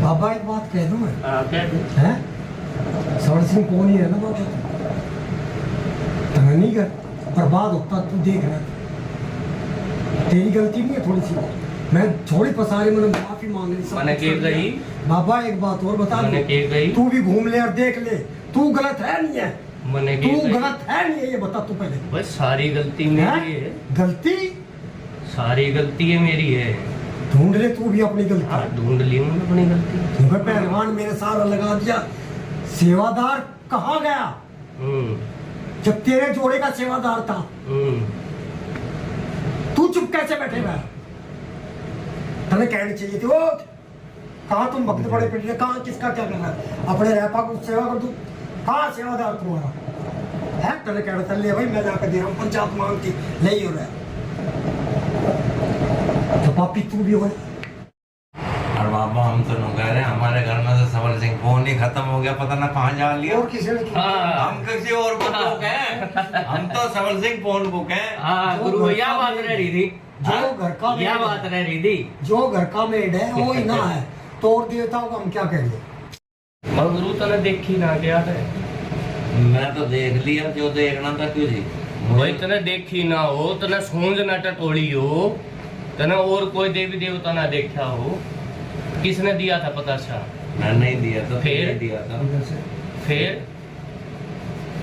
बाबा एक बात कह दूं मैं? कह दूं। हैं? सवर सिंह कौन ही है ना बाबा, नहीं कर बर्बाद होता तू देख रहा, तेरी गलती नहीं है थोड़ी सी, मैं थोड़ी पसारी मैंने माफी मांग ली, मैंने के गई। बाबा एक बात और बता मैंने के गई। तू भी घूम ले और देख ले, तू गलत है नहीं है, मैंने तू गलत है नहीं है, ये बता तू पहले। बस सारी गलती मेरी है। गलती सारी गलती है मेरी है। ढूंढ ले तू भी अपनी गलती। हाँ, ढूंढ ली मैंने अपनी गलती। तुम्हें पहलवान मेरे साथ लगा दिया, सेवादार कहाँ गया जब तेरे जोड़े का सेवादार था? तू चुप कैसे बैठे हुआ? तुम्हें कहनी चाहिए थी, ओ कहाँ तुम भक्त बड़े पिट रहे, कहाँ किसका क्या करना है, अपने रैपा को सेवा कर दू, कहाँ सेवादार तुम्हारा है? तने कहना था ले भाई मैं जाकर दे रहा हूँ पंचायत मांग की, नहीं हो रहा है तो पापी तू भी हो। और बाबा हम तो नहीं कह रहे, हमारे घर में तो सवर सिंह फोन ही खत्म हो गया, पता ना कहाँ जा लिया। और किसी ने हम किसी और को बुक हैं, हम तो सवर सिंह फोन बुक हैं। गुरु भैया बात रह रही थी, जो घर का यह बात रह रही थी, जो घर का मेड है वो ही ना है, तो और देवताओं को हम क्या कहेंगे? मैं गुरु तने देखी ना क्या है? मैं तो देख लिया, जो देखना था क्यों जी? भाई तने देखी ना हो, तने सूंझ ना टटोली हो, तने और कोई देवी देवता ना देखा हो, किसने दिया था पता? अच्छा मैं नहीं दिया था, फिर दिया था। फिर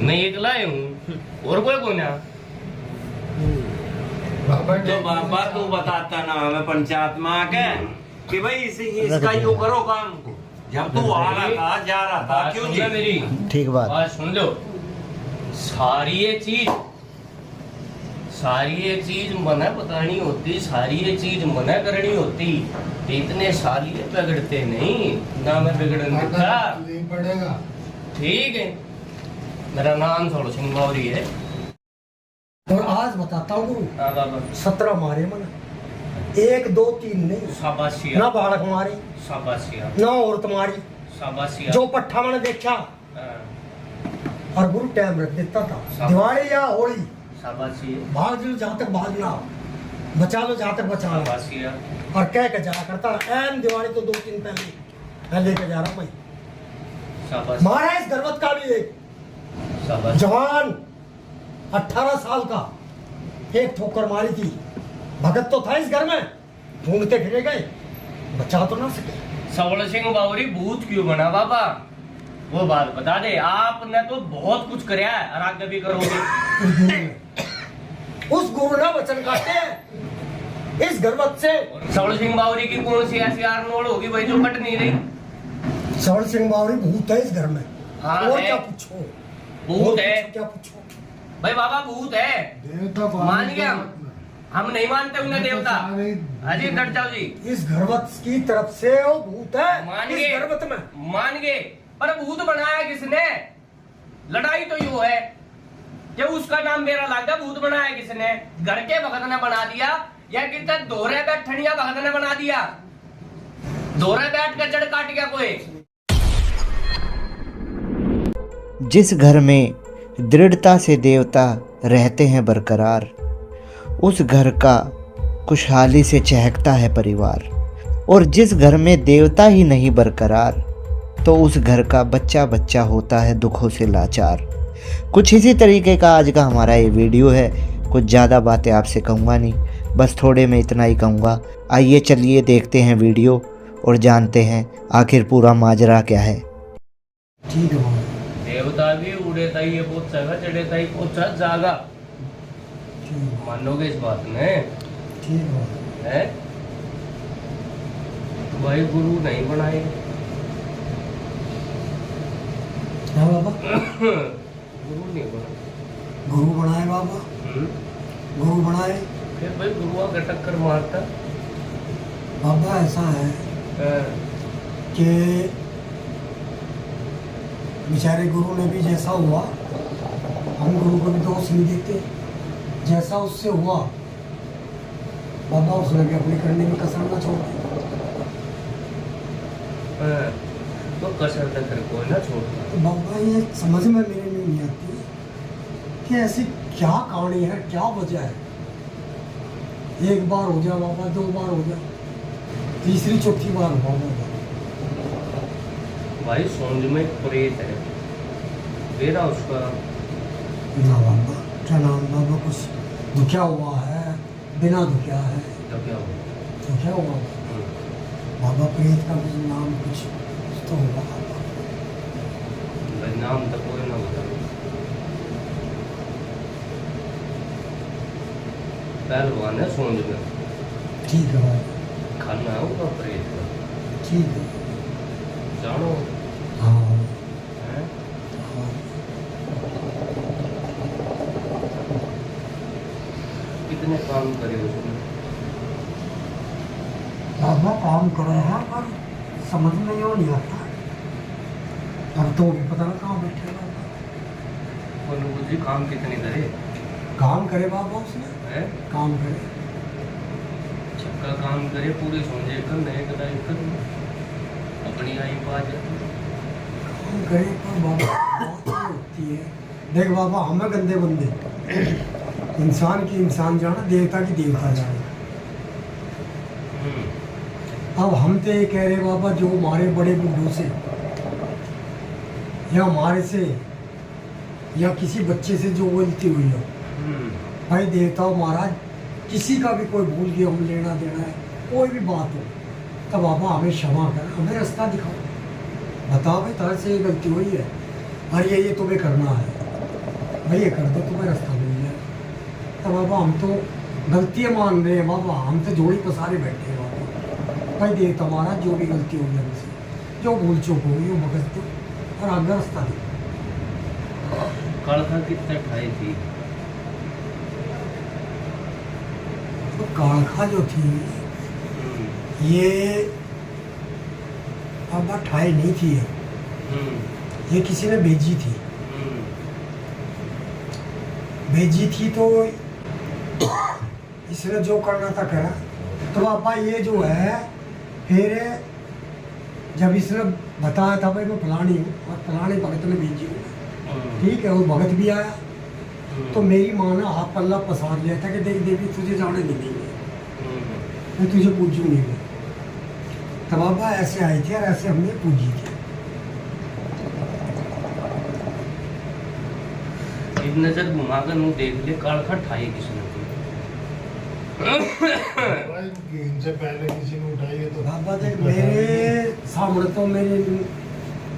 मैं एकला ही हूँ और कोई कौन है? तो बाबा तू बताता ना हमें पंचायत में आके कि भाई इसका यूं करो काम को, जब तू आ रहा था जा रहा था क्यों जी? मेरी ठीक बात सुन लो, सारी ये चीज मना बतानी होती, सारी ये चीज मना करनी होती, तो इतने साल ये बिगड़ते नहीं ना, मैं बिगड़ने का पड़ेगा। ठीक है, मेरा नाम सवर सिंह बावरी है। और आज बताता हूँ गुरु, हाँ बाबा। 17 मारे मन, 1 2 3 नहीं, शाबाशिया ना बालक मारी, शाबाशिया, ना औरत मारी, शाबाशिया। जो पट्ठा मैंने देखा हाँ, और गुरु टाइम रख देता था, शाबाश। दिवाली या होली शाबाशिया, भाग लो जहाँ तक भागना, बचा लो जहाँ तक बचाना, शाबाशिया, और कह के जाया करता एन दिवाली तो 2 दिन पहले मैं लेके जा रहा हूँ भाई। शाबाशिया, मारा इस गर्वत का भी एक शाबाशिया। जवान 18 साल का, एक ठोकर मारी थी, भगत तो था इस घर में, ढूंढते फिरे गए, बचा तो ना सके। सवर सिंह बावरी भूत क्यों बना बाबा? वो बात बता दे, आपने तो बहुत कुछ कराया है और आगे भी करोगे। उस गुरु ने वचन काटे इस गर्वत से। सवर सिंह बावरी की कौन सी ऐसी आरनोड़ होगी भाई जो कट नहीं रही? सवर सिंह बावरी भूत है इस घर में। हाँ और है। क्या पूछो, भूत है क्या पूछो भाई बाबा, भूत है, मान गया हम नहीं मानते उन्हें देवता। अजी डट जाओ जी, इस गर्वत की तरफ से वो भूत है मान इस गए, गर्वत में। मान गए, पर भूत बनाया किसने? लड़ाई तो यूं है कि उसका नाम मेरा लागा, भूत बनाया किसने? घर के भगत ने बना दिया या कितना दोहरे बैठनिया भगत ने बना दिया? दोहरे बैठ कर जड़ काट गया कोई? जिस घर में दृढ़ता से देवता रहते हैं बरकरार, उस घर का खुशहाली से चहकता है परिवार। और जिस घर में देवता ही नहीं बरकरार, तो उस घर का बच्चा बच्चा होता है दुखों से लाचार। कुछ इसी तरीके का आज का हमारा ये वीडियो है। कुछ ज़्यादा बातें आपसे कहूँगा नहीं, बस थोड़े में इतना ही कहूँगा। आइए चलिए देखते हैं वीडियो और जानते हैं आखिर पूरा माजरा क्या है। ठीक है, देवता भी उड़े था ये पोछा चढ़े था पोछा जागा, मानोगे इस बात में? ठीक है भाई, गुरु नहीं बनाए। है बाबा, गुरु नहीं बना। गुरु बनाए बाबा, गुरु बनाए। फिर भाई गुरु आकर टक्कर मारता। बाबा ऐसा है हाँ, कि बेचारे गुरु ने भी जैसा हुआ, हम गुरु को भी दोष नहीं देते, जैसा उससे हुआ बाबा उसने भी अपनी करने की कसर ना छोड़ दी। हाँ, तो कसर न कर कोई ना छोड़ता। तो बाबा ये समझ में मेरे नहीं आती कि ऐसी क्या कहानी है, क्या वजह है। एक बार हो जाए बाबा, 2 बार हो जाए, तीसरी चौथी बार हुआ बाबा, भाई सोंज में प्रेत है, बेरा उसका। ना बाबा, क्या नाम बाबा, कुछ दुखिया हुआ है, बिना दुखिया है तो क्या हुआ? तो क्या हुआ बाबा? प्रेत का कुछ नाम कुछ तो होगा बाबा। भाई नाम तो कोई ना बता। पहलवान है सोंज में, ठीक है बाबा, खाना है उसका प्रेत का, ठीक है। जानो हाँ है? हाँ। कितने काम करे उसने? बाबा काम कर रहे हैं पर समझ में यो नहीं आता। अब तो भी पता ना कहाँ बैठे बाबा। बोलो जी काम कितने करे? काम करे बाबा, उसने है काम करे। छक्का काम करे, पूरे सोंजे कर नए कदाई कर, अपनी आई पा जाती। काम करे पर बाबा बात ये होती है, देख बाबा, हमें गंदे बंदे, इंसान की इंसान जाना, देवता की देवता जाना। अब हम तो ये कह रहे बाबा, जो हमारे बड़े बुढ़ों से या हमारे से या किसी बच्चे से जो गलती हुई हो, भाई देवताओं महाराज, किसी का भी कोई भूल गया, हम लेना देना है, कोई भी बात हो, तब बाबा हमें क्षमा कर, हमें रास्ता दिखाओ, बताओ भाई तार से ये गलती हुई है और ये तुम्हें करना है, भाई ये कर दो, तुम्हें रास्ता मिल जाए। तब बाबा हम तो गलतियाँ मान रहे हैं बाबा, हम तो जोड़ी पसारे बैठे हैं बाबा। भाई देवता महाराज, जो भी गलती होगी हमसे, जो भूल चूक होगी वो भगत दो और आगे रास्ता दो। कालखा कितने ठाई थी? तो कालखा जो थी ये बाबा ठाई नहीं थी, ये किसी ने भेजी थी, भेजी थी तो इसने जो करना था करा। तो बाबा ये जो है, फिर जब इसने बताया था भाई मैं फलानी हूँ और फलाने भगत ने भेजी हूँ, ठीक है, वो भगत भी आया, तो मेरी माँ ने हाथ पल्ला पसार लिया था कि देख देवी तुझे जाने नहीं देंगे, मैं तुझे पूजूंगी मैं। तब बाबा ऐसे आई थी और ऐसे हमने पूजी थी। एक नजर घुमाकर मुँह देख ले, कालखा ठाई किसने थी? इनसे पहले किसी ने उठाई है तो बाबा देख, मेरे सामने तो मेरे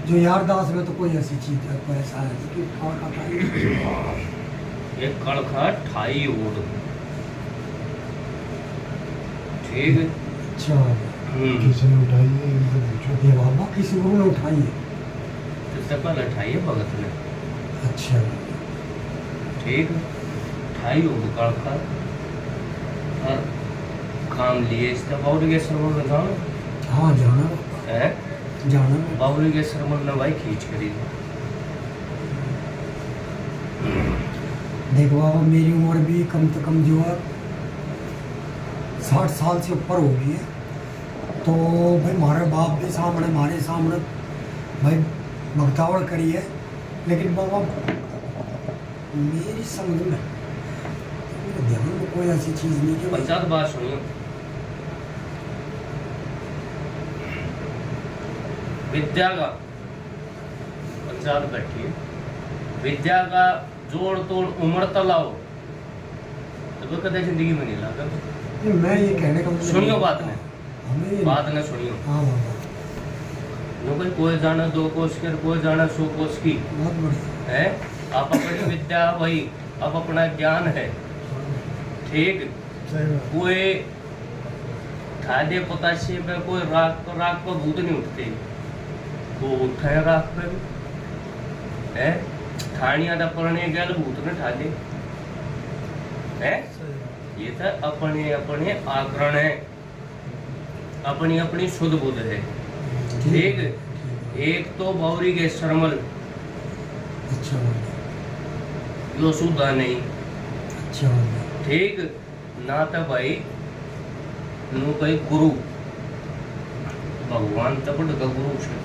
जो यारदाश्त में तो कोई ऐसी चीज है, कोई ऐसा है कि कालखा ठाई। एक कालखा ठाई ओढ़, ठीक है। अच्छा, किसी ने उठाई है, इनसे पूछो। ये बाबा किसी गुरु ने उठाई है? इससे पहले ठाई है भगत ने, अच्छा, ठीक है। ठाई ओढ़ कालखा और काम लिए इसका बाउरी के सरमन में जाना हाँ जाना बाबा, है, जाना। बाउरी के सरमन ने भाई खींच करी। देखो बाबा, मेरी उम्र भी कम से कम जो है 60 साल से ऊपर हो गई है, तो भाई हमारे बाप भी सामने, हमारे सामने भाई भक्तावड़ करी है, लेकिन बाबा मेरी समझ में, मेरे ध्यान में कोई ऐसी चीज़ नहीं कि पंचायत बात सुनियो, विद्या का पंचायत बैठी है, विद्या का जोड़ तोड़ उम्र तलाओ तो कदे जिंदगी में नहीं लगा। नहीं, मैं ये कहने का मतलब सुनियो बात ने, हमें ये बात ने सुनियो। हाँ बाबा, नो भाई कोई जाना 2 कोस कर, कोई जाना 100 कोस की बहुत बढ़िया है। आप अपनी विद्या भाई, आप अपना ज्ञान है, ठीक। सही बात। कोई ठादे पोताशी में कोई राग को भूत नहीं उठते, वो उठे राग पे है। ठाणिया दा परणे गल भूत ने ठादे है। ये था अपने अपने आकरण है, अपनी अपनी शुद्ध बुद्ध है, ठीक। एक तो बावरी के शर्मल अच्छा यो सुधा नहीं, अच्छा ठीक ना तो भाई नु कई गुरु भगवान तो बड़ का गुरु छे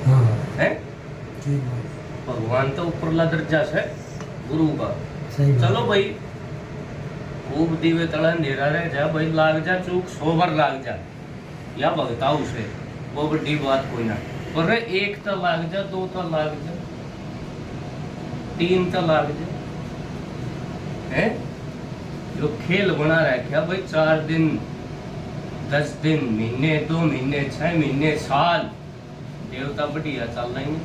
हाँ है। ठीक बात, भगवान तो ऊपरला दर्जा है गुरु का। सही बात। चलो भाई खूब दीवे तला अंधेरा रह जा भाई, लाग जा चूक 100 बार लाग जा या भगताऊ से, वो बड़ी बात कोई ना। पर एक तो लाग जा, दो तो लाग जा, तीन तो लाग जा, है जो खेल बना रखा भाई 4 दिन 10 दिन महीने 2 महीने 6 महीने साल देवता बढ़िया चल रही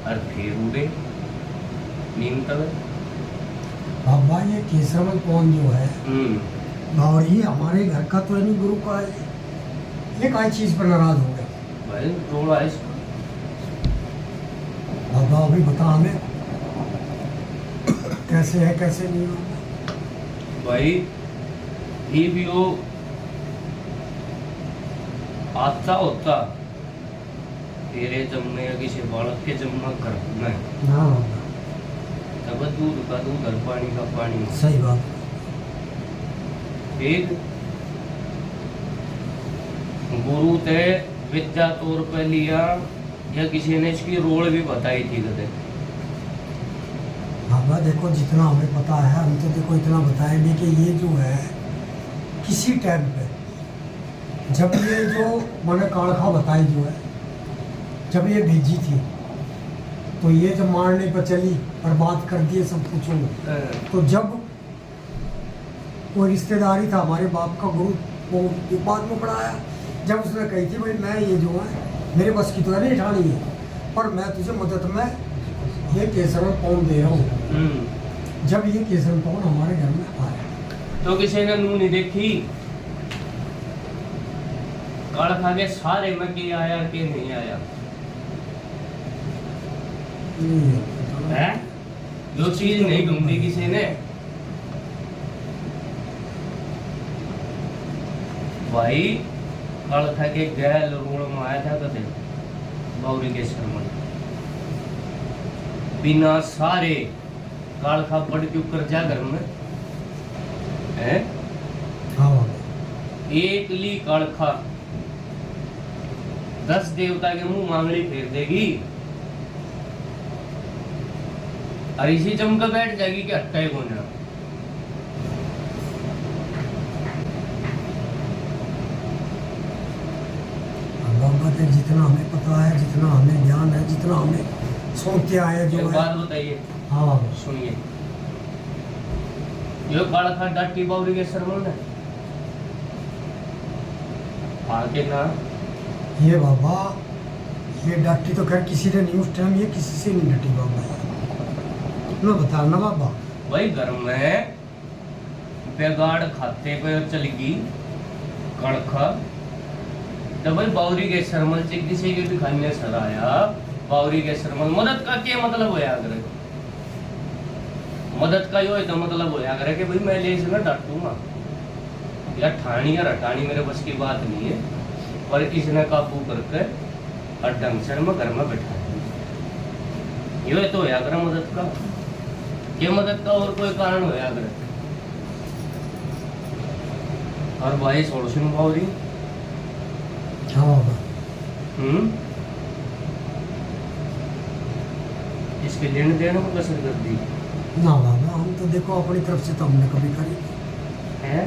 और फिर उड़े नींद तक। बाबा ये केसरमल कौन जो है और ये हमारे घर का तो नहीं, गुरु का है, ये काय चीज पर नाराज हो गया भाई रोड़ा है इसका। बाबा अभी बता हमें कैसे है कैसे नहीं है। भाई ये भी वो आता होता तेरे जमने या किसी बालक के जमना कर में हाँ तब दूध का दूध और पानी का पानी। सही बात। ठीक गुरु ते विद्या तौर पे लिया या किसी ने इसकी रोल भी बताई थी कदे। बाबा देखो जितना हमें पता है हम तो देखो इतना बताएंगे कि ये जो है किसी टाइम पे जब ये जो मैंने कालखा बताई जो है जब ये भेजी थी तो ये जब मारने पर चली और बात कर दिए सब कुछ हो, तो जब कोई रिश्तेदारी था हमारे बाप का गुरु वो बाद में पढ़ाया, जब उसने कही थी भाई मैं ये जो है मेरे बस की तो नहीं ठानी है पर मैं तुझे मदद में ये केसर पाउन दे रहा हूँ। जब ये केसर पाउन हमारे घर में आया तो किसी ने नू नहीं देखी काल खा के सारे में के आया के नहीं आया है जो चीज नहीं ढूंढी किसी ने। भाई काल खा के गैल रोड में आया था कदे बावरी के शर्मन बिना सारे काल खा बढ़ क्यों कर जा घर में है। हाँ एक ली काल खा 10 देवता के मुंह मांगली फेर देगी और इसी जम कर बैठ जाएगी कि हट्टा ही होना। बाबा के जितना हमें पता है जितना हमें ज्ञान है जितना हमें सुनते आए जो एक है। बात बताइए हाँ बाबा सुनिए यो काला खा डाटी बावरी के सरमन है आगे ना ये बाबा ये डटी तो खैर किसी ने नहीं उस टाइम ये किसी से नहीं डटी बाबा मैं बता ना बाबा। भाई घर में बेगाड़ खाते पे चलेगी कड़खा तो भाई बावरी के सरमल से किसी के भी खाने सर आया बावरी के सरमल मदद का क्या मतलब होया करे मदद का यो तो मतलब होया करे कि भाई मैं ले इसे ना डांटूंगा या ठानी या रटानी मेरे बस की बात नहीं है पर इसने काबू करके और ढंग से मैं घर में बैठा यो तो होया करे मदद का ये मदद का और कोई कारण होया करे। और भाई सोलसन बावरी हाँ बाबा इसके लेने देने को कसर कर दी ना बाबा हम तो देखो अपनी तरफ से तो हमने कभी करी नहीं। है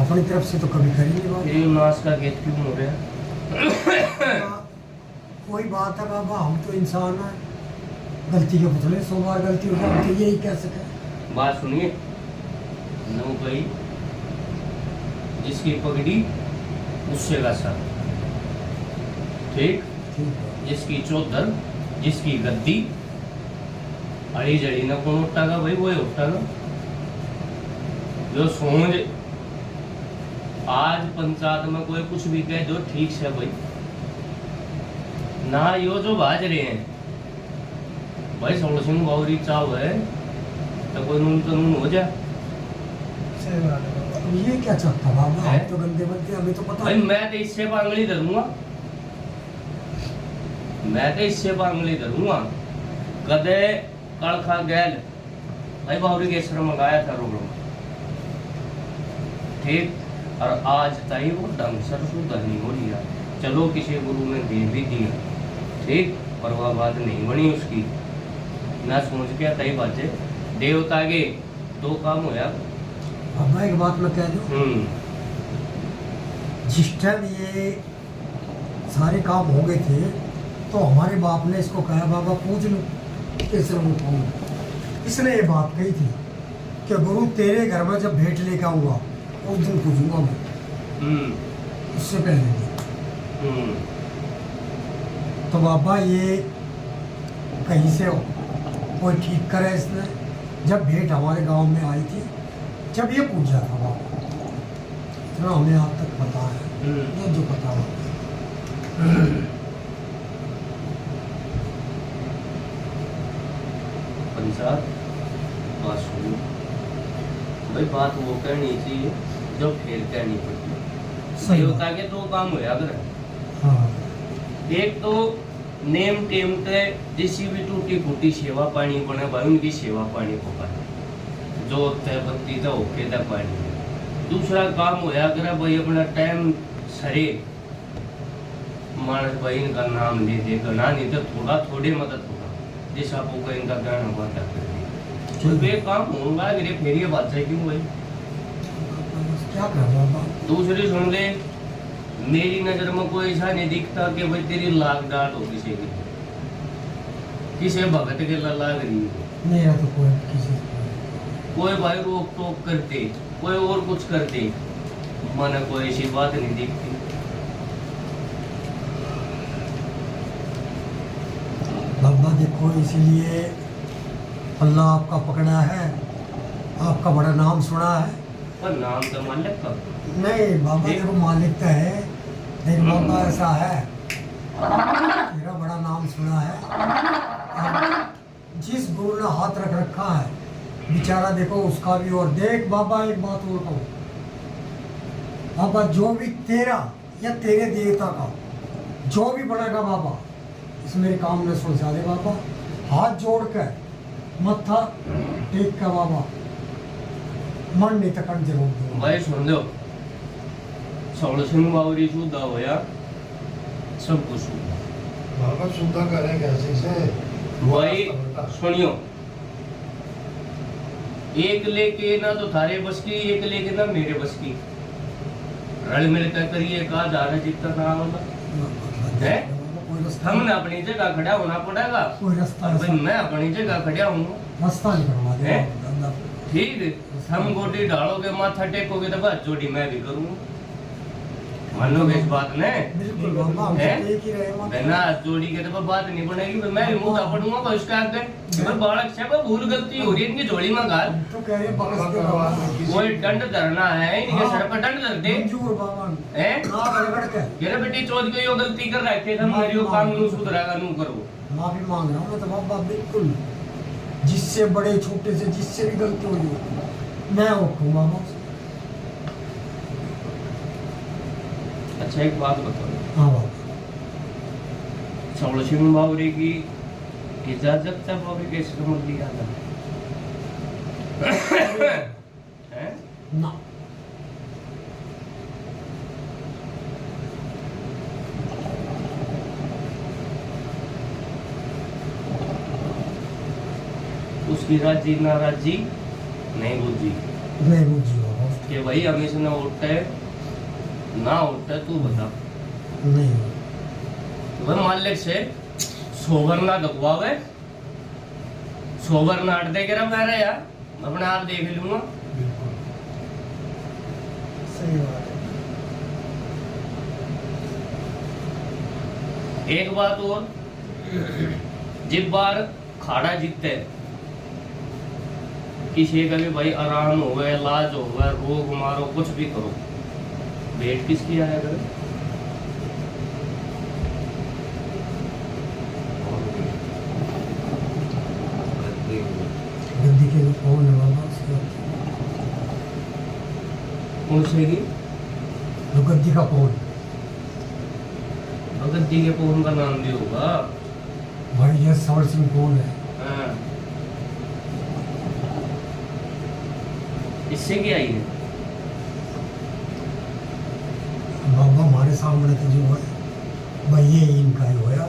अपनी तरफ से तो कभी करी नहीं बाबा। ये नाश का गेट क्यों हो रहा कोई बात है बाबा हम तो इंसान है गलती के पुतले 100 बार गलती हो जाए तो यही कह सके। बात सुनिए नौ भाई जिसकी पगड़ी उससे वैसा ठीक ठीक है जिसकी चौधर जिसकी गद्दी अड़ी जड़ी ना कौन उठागा भाई वही उठागा जो सोच आज पंचायत में कोई कुछ भी कहे जो ठीक से भाई ना यो जो बाज रहे हैं भाई सोलसिंह बावरी चाव है तो कोई नून तो नून हो जाए। सही बात है बाबा। अब ये क्या चाहता बाबा हम है? तो गंदे बनते हमें तो पता भाई नहीं। मैं तो इससे पांगली धरूंगा मैं तो इससे पांगली धरूंगा कदे कड़खा गैल भाई बावरी के सर मंगाया था रोगड़ों ठीक और आज ताई वो ढंग सर सुधर नहीं हो लिया चलो किसी गुरु ने दे भी दिया ठीक पर वह बात नहीं बनी उसकी ना सोच के ताई बाजे देवता के 2 काम होया। बाबा एक बात मैं कह दूं जिस टाइम ये सारे काम हो गए थे तो हमारे बाप ने इसको कहा बाबा पूछ लो कैसे मैं कहूँ। इसने ये बात कही थी कि गुरु तेरे घर में जब भेंट लेकर आऊँगा उस दिन पूछूंगा मैं, उससे पहले नहीं। तो बाबा ये कहीं से हो कोई ठीक करे इसने। जब भेंट हमारे गांव में आई थी जब ये पूछा था बाबा, इतना हमें आज तक पता है, ये जो पता हो। पंचायत बात सुनो भाई, बात वो कहनी चाहिए जो फिर कहनी पड़ती। सही देवता के दो काम होया अगर, हाँ एक तो नेम टेम ते जिसी भी टूटी फूटी सेवा पानी बने भाई उनकी सेवा पानी को पाए, जो तय बत्ती था ओके तय पानी। दूसरा काम होया अगर भाई अपना टाइम सरे मानस भाई इनका नाम ले दे गना, नहीं तो थोड़ा थोड़े मदद होगा जिस आपको का इनका ज्ञान होगा क्या कर दिया तो वे काम होगा मेरे फिर ये बात है क्यों भाई। क्या कर बाबा। दूसरी सुन ले, मेरी नजर में कोई ऐसा नहीं दिखता कि भाई तेरी लाग डाट हो किसी की, किसी भगत के लाग रही है। मेरा तो कोई किसी कोई भाई रोक टोक करते, कोई और कुछ करते, मन कोई ऐसी बात नहीं दिखती। बाबा देखो इसीलिए अल्लाह आपका पकड़ा है, आपका बड़ा नाम सुना है। पर नाम तो मालिक का नहीं बाबा देखो मालिक तो है, लेकिन बाबा ऐसा है तेरा बड़ा नाम सुना है। अब जिस गुरु ने हाथ रख रखा है बेचारा देखो उसका भी। और देख बाबा एक बात और कहूँ बाबा, जो भी तेरा या तेरे देवता का जो भी बनेगा बाबा, इस मेरे काम में सुलझा दे बाबा। हाथ जोड़ कर मत्था टेक कर बाबा, मन नहीं तकन जरूर दो भाई। सुन लो, सौड़ सिंह बावरी शुद्धा होया सब कुछ बाबा शुद्ध करें कैसे से भाई। सुनियो, एक लेके ना तो थारे बस की, एक लेके ना मेरे बस की, रल मिल कर करिए का जाना जितना नाम होगा है। हमने अपनी जगह खड़ा होना पड़ेगा, कोई रास्ता भाई मैं अपनी जगह खड़ा हूँ, रास्ता नहीं करवा दे हैं? बाबा। ठीक। हम गोटी डालोगे माथा टेकोगे तो बस जोड़ी मैं भी करूँ, मानोगे इस बात ने? बिल्कुल बाबा, हम हैं? तो एक ही रहे माता। बिना जोड़ी के तो बात नहीं बनेगी। मैं भी मुंह पड़ूंगा कोई उसका आगे मैं बालक से वो भूल गलती हो रही है इनकी जोड़ी में गाल। तो कह रहे बकस के बाबा कोई दंड धरना है इनके सर पर, दंड धर दे मंजूर बाबा हैं। ना रगड़ के ये बेटी चौथ को यो गलती कर रखे थे, मेरी वो काम नू सुधरागा नू करो। माफी मांग रहा हूँ मैं तो बाबा, बिल्कुल जिससे बड़े छोटे से जिससे भी गलती हो रही मैं उठूँ बाबा। अच्छा एक बात बताओ, हाँ बाबा, सौड़ सिंह बावरी की इजाजत से बावरी कैसे समझ लिया था हैं? ना उसकी राजी नाराजी नहीं बुझी नहीं मुझे बाबा कि भाई हमें से ना उठता है ना उठता है, तू बता। नहीं तो भाई मालिक से सोबर ना दबवावे, सोबर ना अट दे के रहा मैं यार अपने आप देख लूंगा। बिल्कुल सही बात है। एक बात और, जिस बार खाड़ा जीतते किसी का भी भाई आराम हो गए, इलाज हो गए, रोग मारो कुछ भी करो, भेंट किसकी आया करे? गद्दी के लोग कौन है बाबा उसके? उनसे की तो गद्दी का कौन? भगत जी के पूर्ण का नाम भी होगा। भाई ये सवर सिंह कौन है? हाँ। इससे क्या आई है? बाबा हमारे सामने तो जो है भाई ये इनका ही होया।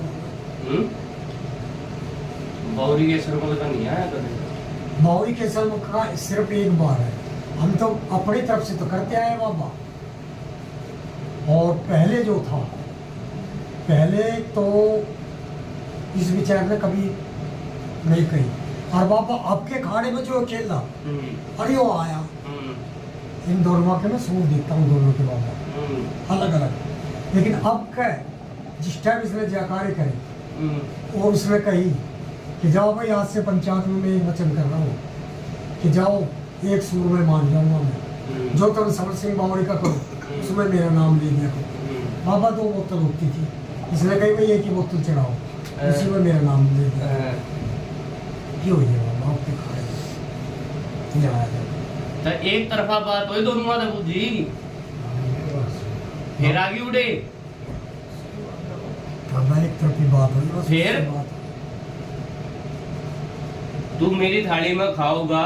बौरी के सर में तो नहीं आया कभी। मौरी के सर का सिर्फ एक बार है, हम तो अपनी तरफ से तो करते आए बाबा। और पहले जो था, पहले तो इस विचार ने कभी नहीं कही। और बाबा आपके खाने में जो खेला, अरे वो आया, इन दोनों के मैं सूट देखता हूँ दोनों के बाबा अलग अलग। लेकिन अब क्या जिस टाइम इसने जयकारे करे और उसने कही कि जाओ भाई आज से पंचायत में मैं एक वचन कर रहा हूँ कि जाओ एक सूर में मान जाऊंगा मैं, जो तुम समर सिंह बावड़ी का करो उसमें मेरा नाम ले दिया करो। बाबा 2 बोतल होती थी, इसने कही भाई एक ही बोतल चढ़ाओ, उसी में मेरा नाम ले दिया। क्यों ये बाबा आपके खाए तो एक तरफा बात हुई दोनों माता जी, फिर आगे उड़े बाबा एक तरफी बात हुई बस। फिर? उससे बात तू मेरी थाली में खाओगा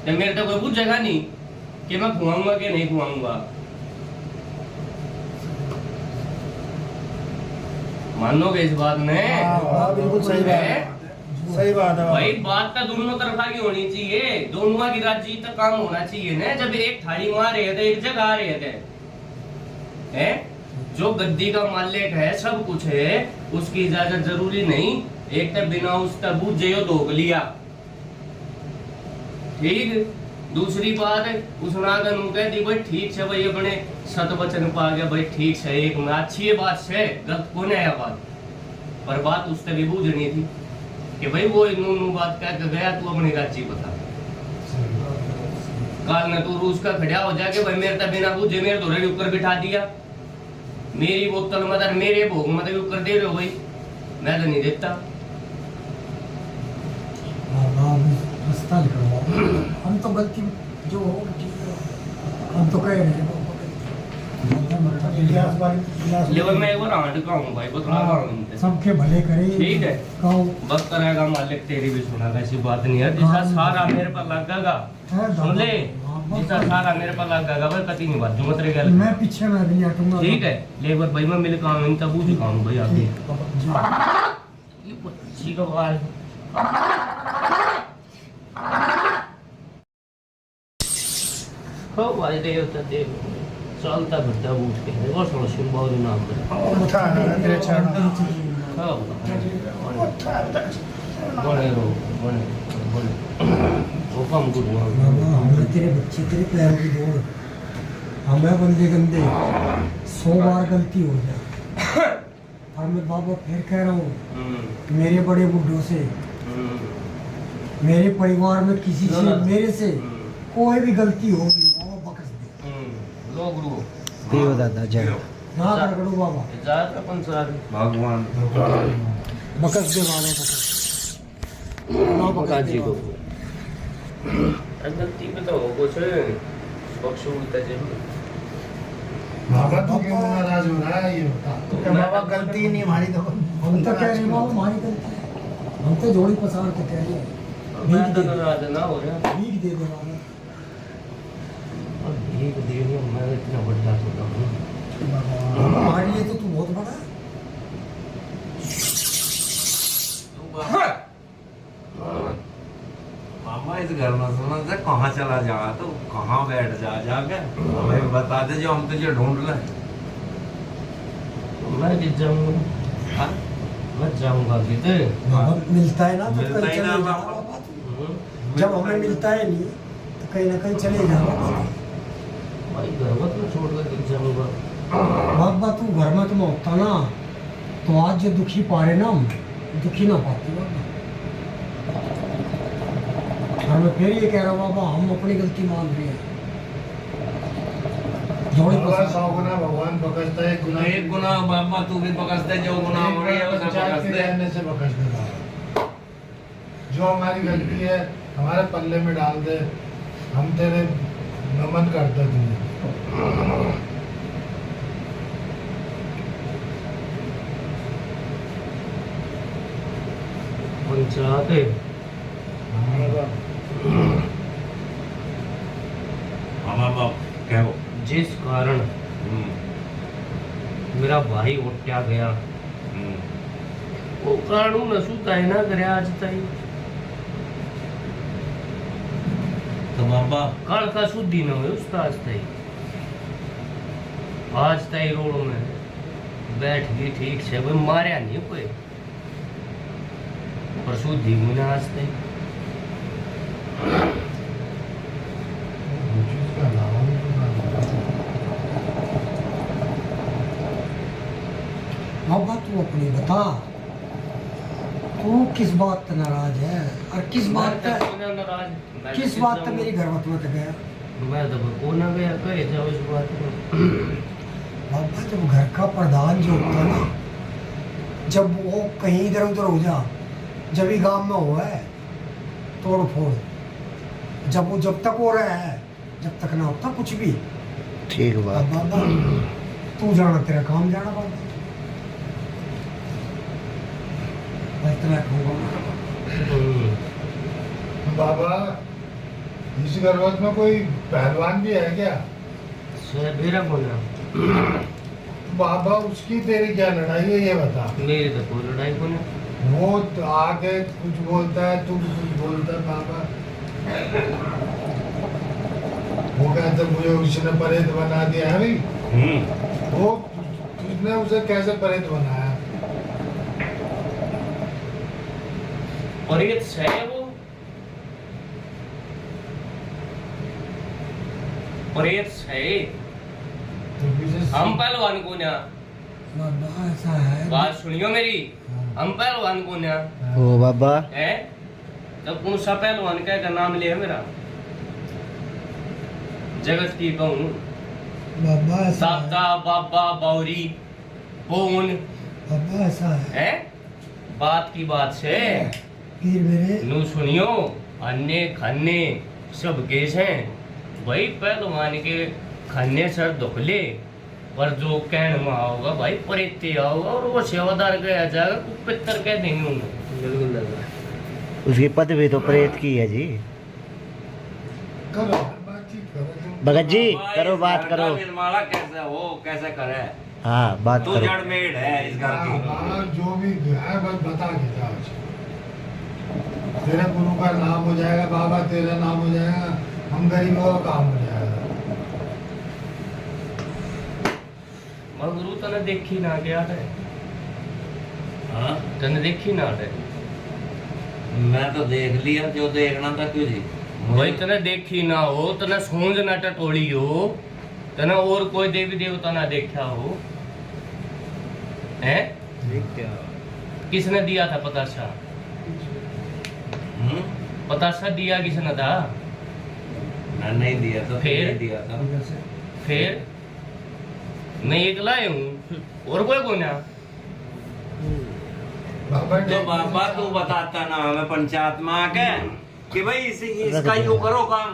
तो मेरे तो कोई पूछेगा नहीं कि मैं खुआऊंगा कि नहीं खुआऊंगा। मानोगे इस बात में? हाँ, बिल्कुल सही बात है। सही बात है भाई बात तो दोनों तरफा की होनी चाहिए, दोनों की राजी तक काम होना चाहिए ना। जब एक थाली मार रहे थे एक जगह आ रहे थे हैं, जो गद्दी का मालिक है सब कुछ है, उसकी इजाजत जरूरी नहीं एक तो बिना उसका बूझे धोख लिया। ठीक, दूसरी बात उसने आगे कह दी भाई ठीक है भाई अपने सत वचन पा गया भाई ठीक है, एक में अच्छी बात है, गलत कौन है बात, पर बात उससे भी बूझनी थी कि भाई वो नू बात कह के गया, तू अपनी राजी बता। काल ने तू रूस का खड़ा हो जाके भाई मेरे तक बिना बूझे मेरे धोरे के ऊपर बिठा दिया, मेरी बोतल मतलब मेरे भोग मतलब ऊपर दे रहे हो भाई, मैं तो नहीं देता। रास्ता निकलवा, हम तो गलती जो हो हम तो कह रहे हैं लेवल में एक बार आंट का हूँ भाई, बता रहा हूँ इनसे। सबके भले करे। ठीक है, कहो बस करेगा मालिक, तेरी भी सुना, ऐसी बात नहीं है। जिसका सारा मेरे पर लगेगा, सुन ले, जिसका सारा मेरे पर लगेगा भाई कति नहीं बात जो मत रे मैं पीछे में नहीं हटूंगा। ठीक है, लेबर भाई मैं मिल काम इन तब बूझ काम भाई आगे ये बच्ची का बाल हो भाई देवता देव चलता फिरता बूझ के और थोड़ा सिंबल नाम है उठा तेरे चरण हो बड़े रो बड़े वो कम गुड बाबा हमें तेरे बच्चे तेरे पैरों की दौड़, हमें बंदे गंदे 100 बार गलती हो जाए, और मैं बाबा फिर कह रहा हूँ मेरे बड़े बुढ़ों से, मेरे परिवार में किसी से मेरे से कोई भी गलती होगी बाबा बख्श दे। लोग रो देव दादा जय। ना कर करो बाबा, इजाजत अपन सारे भगवान बख्श दे बाबा, बख्श जी को गलती पे तो हो कुछ बख्शो तजे बाबा तू क्यों नाराज हो रहा है ये बता। तो बाबा गलती नहीं हमारी, तो हम तो कह रहे हैं बाबा हमारी गलती है, हम तो जोड़ी पसार के कह रहे हैं मैं तो नाराज ना हो रहा, भीख दे दे बाबा। और भीख दे रही हूं, मैं इतना बड़ा होता हूं हमारे लिए तो तू बहुत बड़ा है। मामा इस घर में सुना से कहाँ चला जा, तो कहाँ बैठ जा जाके हमें बता दे जो हम तुझे ढूंढ रहे। मैं कि जाऊंगा, मैं जाऊंगा किधर? बाबा मिलता है ना तो मिलता कहीं ही चले ना जा बाबा। बाबा, जब हमें मिलता है नहीं तो कहीं ना कहीं चले जा भाई घर में तो छोड़ कर जाऊंगा। बाबा। तू घर में तुम होता ना तो आज जो दुखी पा रहे ना हम दुखी ना पाते बाबा। और मैं फिर ये कह रहा हूँ बाबा हम अपनी गलती मान रहे हैं, जोड़ी बाबा पसार 100 गुना भगवान बख्शता है, एक गुना बाबा तू भी बकस दे, जो गुना हो रही है उसे पंचायत बकस के दे। रहने से बख्श दे बाबा। जो हमारी गलती है हमारे पल्ले में डाल दे, हम तेरे नमन करते तुझे। पंचायत मामा बाप कहो। जिस कारण मेरा भाई उठ्या गया वो कानू न सूता है ना करे आज तई तो बाबा काल का शुद्धि न हुए उसका आज तई रोड में बैठ गई ठीक से वो मारिया नहीं कोई परसों दीगुना आस्ते उसका नाम तो ना बता। बाबा तू अपनी बता, तू किस बात पे नाराज है और किस बात पे, किस बात पे मेरी घर मत गया? मैं तो को ना गया कहे जाओ इस बात को। बाबा जब घर का प्रधान जो होता है ना, जब वो कहीं इधर उधर हो जा, जब ही गांव में हुआ है तोड़ फोड़, जब तक हो रहा है, जब तक ना होता कुछ भी। ठीक अब बात। बाबा तू जाना, तेरा काम जाना बाबा, मैं इतना कहूँगा। बाबा इस गर्भवत में कोई पहलवान भी है क्या? मेरा बोला बाबा उसकी तेरी क्या लड़ाई है ये बता। मेरी तो कोई लड़ाई को नहीं। वो तो आके कुछ बोलता है, तू कुछ बोलता है बाबा। वो कहते मुझे उसने परेत बना दिया है भाई। वो तुझने उसे कैसे परेत बनाया? परेत है वो, परेत है। तो पीछे हम पहलवान को ना बाबा ऐसा है, बात सुनियो मेरी, हम पहलवान को ना ओ बाबा, है तब कौन सा पहलवान का नाम ले है मेरा, जगत की कहूँ बाबा ऐसा है, दादा बाबा बावरी कौन बाबा ऐसा है। बात की बात से पीर मेरे, नू सुनियो, अन्य खाने सब केस हैं भाई। पहलवान के खाने सर दुखले, पर जो कहने में आओगा भाई परेते आओगा और वो सेवादार गया जाएगा, कुपितर कह देंगे उन्हें। बिल्कुल उसकी पदवी तो प्रेत की है जी। करो बातचीत करो तुम। भगत जी बाबा, करो, इस बात घर का करो। निर्माणा कैसे हो, कैसे करे? हाँ बात तू करो। जड़मेड़ है इस घर की। बाबा जो भी है बस बता के जा। तेरे गुरु का नाम हो जाएगा बाबा, तेरा नाम हो जाएगा, हम गरीबों का काम हो जाएगा। गुरु तने देखी ना गया है, हाँ? तने देखी ना है मैं तो देख लिया जो देखना था। क्यों जी? भाई तने देखी ना हो, तने सूंझ ना टटोली हो, तने और कोई देवी देवता ना देखा हो, हैं? किसने दिया था पताशा? पताशा दिया किसने था? मैं नहीं दिया था, फिर? नहीं दिया था। फिर मैं एक लाए हूँ और कोई को ना। बाबा तो बाबा तू बताता ना हमें पंचायत में आके कि भाई इसका यूं करो काम।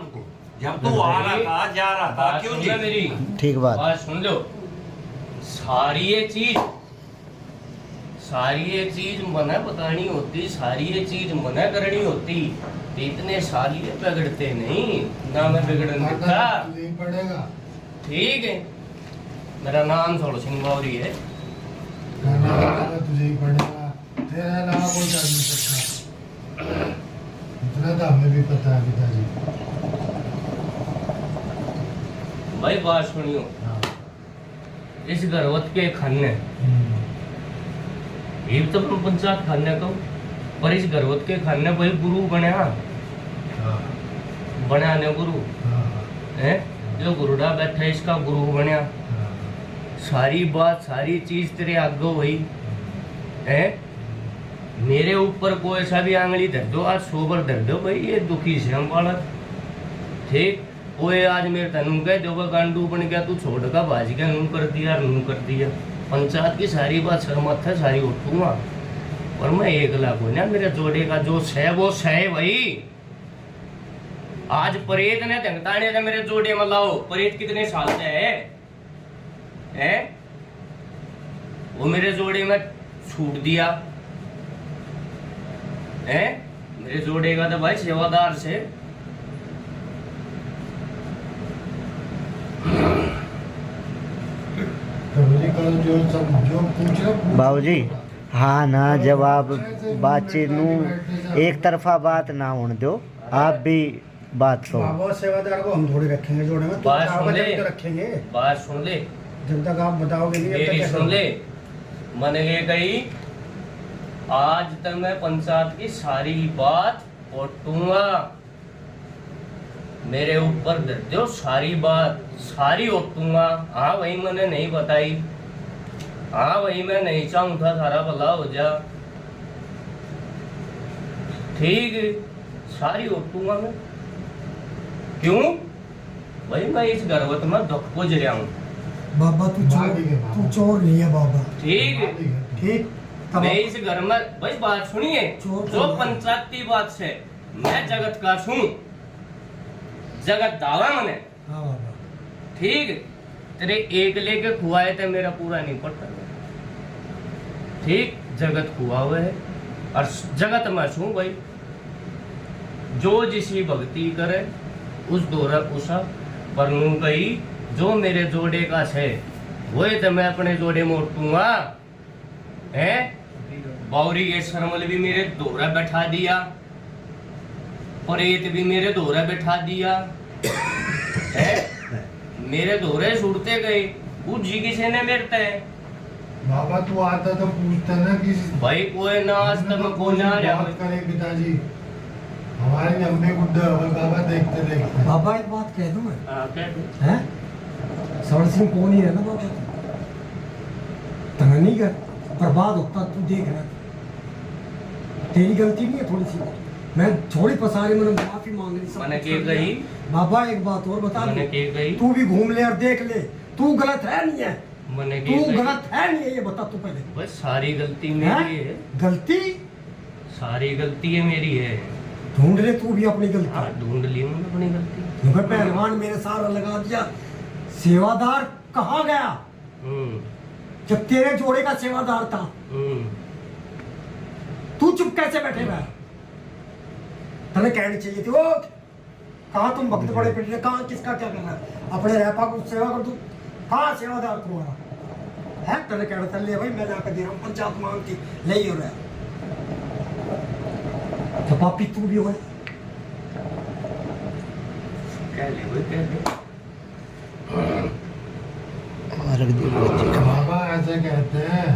जब तू आ रहा था, जा रहा था, बात क्यों सुन जी? ले मेरी ठीक बात। बात सुन लो। सारी ये चीज मना बतानी होती, सारी ये चीज मना करनी होती, तो इतने साल ये बिगड़ते नहीं ना। मैं बिगड़न देता। नहीं पड़ेगा। ठीक है, मेरा नाम थोड़ा सिंह बावरी है। करना पड़ेगा, तुझे ही पड़ेगा। तेरा अलावा कोई कर नहीं सकता। इतना तो हमें भी पता है पिताजी। भाई बात सुनियो, हाँ। इस गर्भवत के खाने ये तो पंचायत खाने को, पर इस गर्भवत के खाने भाई गुरु बनया, हाँ। बनाने गुरु हाँ। है। जो गुरुड़ा बैठा है इसका गुरु बनया। हाँ। सारी बात सारी चीज तेरे आगे हुई है। मेरे ऊपर कोई ऐसा भी आंगली धर दो, आज सोबर धर दो भाई, ये दुखी से हम बालक। ठीक, कोई आज मेरे तनु कह दो गांडू बन गया, तू छोड़ का भाज गया, नू कर दिया नू कर दिया। पंचायत की सारी बात शर्मत है, सारी उठूंगा, और मैं एक लाख हो ना, मेरे जोड़े का जो है वो है भाई। आज परेत ने धंगताने ने मेरे जोड़े में लाओ। परेत कितने साल से है? वो मेरे जोड़े में छूट दिया है। मेरे जोड़े का तो भाई सेवादार से। जो पूछ रहे बाबूजी हाँ ना, जब आप बातचीत नू एक तरफा बात ना होने दो, आप भी बात करो। बाबा सेवादार को हम थोड़ी रखेंगे जोड़े में, तो बात सुन ले, तो रखेंगे। बात सुन ले, जब तक आप बताओगे नहीं, जब तक मेरी कैसे सुन ले। मन ये गई आज तक मैं पंचायत की सारी बात ओटूंगा। मेरे ऊपर दे दो सारी बात, सारी ओटूंगा। हाँ भाई मैंने नहीं बताई, हाँ भाई मैं नहीं चाहूँ था सारा भला हो जा, ठीक है, सारी ओटूंगा मैं। क्यों भाई मैं इस गर्वत में दुख को जरिया हूँ। बाबा तू चोर नहीं है बाबा। ठीक है, ठीक मैं इस घर में भाई बात सुनिए, चोर जो पंचायती बात से मैं जगत का छू, जगत दावा मैंने, हाँ बाबा ठीक है। तेरे एक लेके खुआए थे मेरा पूरा नहीं पड़ता, ठीक, जगत खुआ हुआ है और जगत में छू भाई। जो जिसी भक्ति करे उस दोरा उषा परनू गई, जो मेरे जोड़े का है वही तो मैं अपने जोड़े में उठूंगा है। बावरी के शर्मल भी मेरे दोरा बैठा दिया, परेत भी मेरे दोरा बैठा दिया है। मेरे दोरे छूटते गए, उस जी किसी ने मेरते हैं। बाबा तू आता तो पूछता ना कि भाई कोई ना आज तक मैं को ना रहा बात करे पिताजी, हमारे अम्मे गुड्डा हो बाबा देखते देखते। बाबा एक बात कह दूं मैं, क्या हैं सवर सिंह कौन ही है ना बाबा, तंग नहीं कर, बर्बाद होता तू देख रहा। तेरी गलती नहीं है थोड़ी सी, मैं थोड़ी पसारी मैंने माफी मांग ली। मैंने के गई बाबा एक बात और बता मैंने दे, के गई तू भी घूम ले और देख ले, तू गलत है नहीं है, मैंने तू के गई गलत है नहीं है, ये बता तू पहले। बस सारी गलती मेरी है, गलती सारी गलती है मेरी है। ढूंढ ले तू भी अपनी हाँ गलती। ढूंढ ली मैंने अपनी गलती। क्योंकि पहलवान मेरे सारा लगा दिया, सेवादार कहाँ गया हम्म, जब तेरे जोड़े का सेवादार था? हम्म। तू चुप कैसे बैठे हुआ है? तने कहनी चाहिए थी, वो कहाँ तुम भक्त बड़े पिट रहे, कहाँ किसका क्या करना है? अपने रैपा को सेवा कर, तू कहाँ सेवादार तुम्हारा है? तने कहना चल ले भाई, मैं जाकर दे रहा हूँ पंचायत मांग की, नहीं हो रहा है तो पापी तू भी हो। कह ले भाई कह ले। बाबा ऐसे कहते हैं,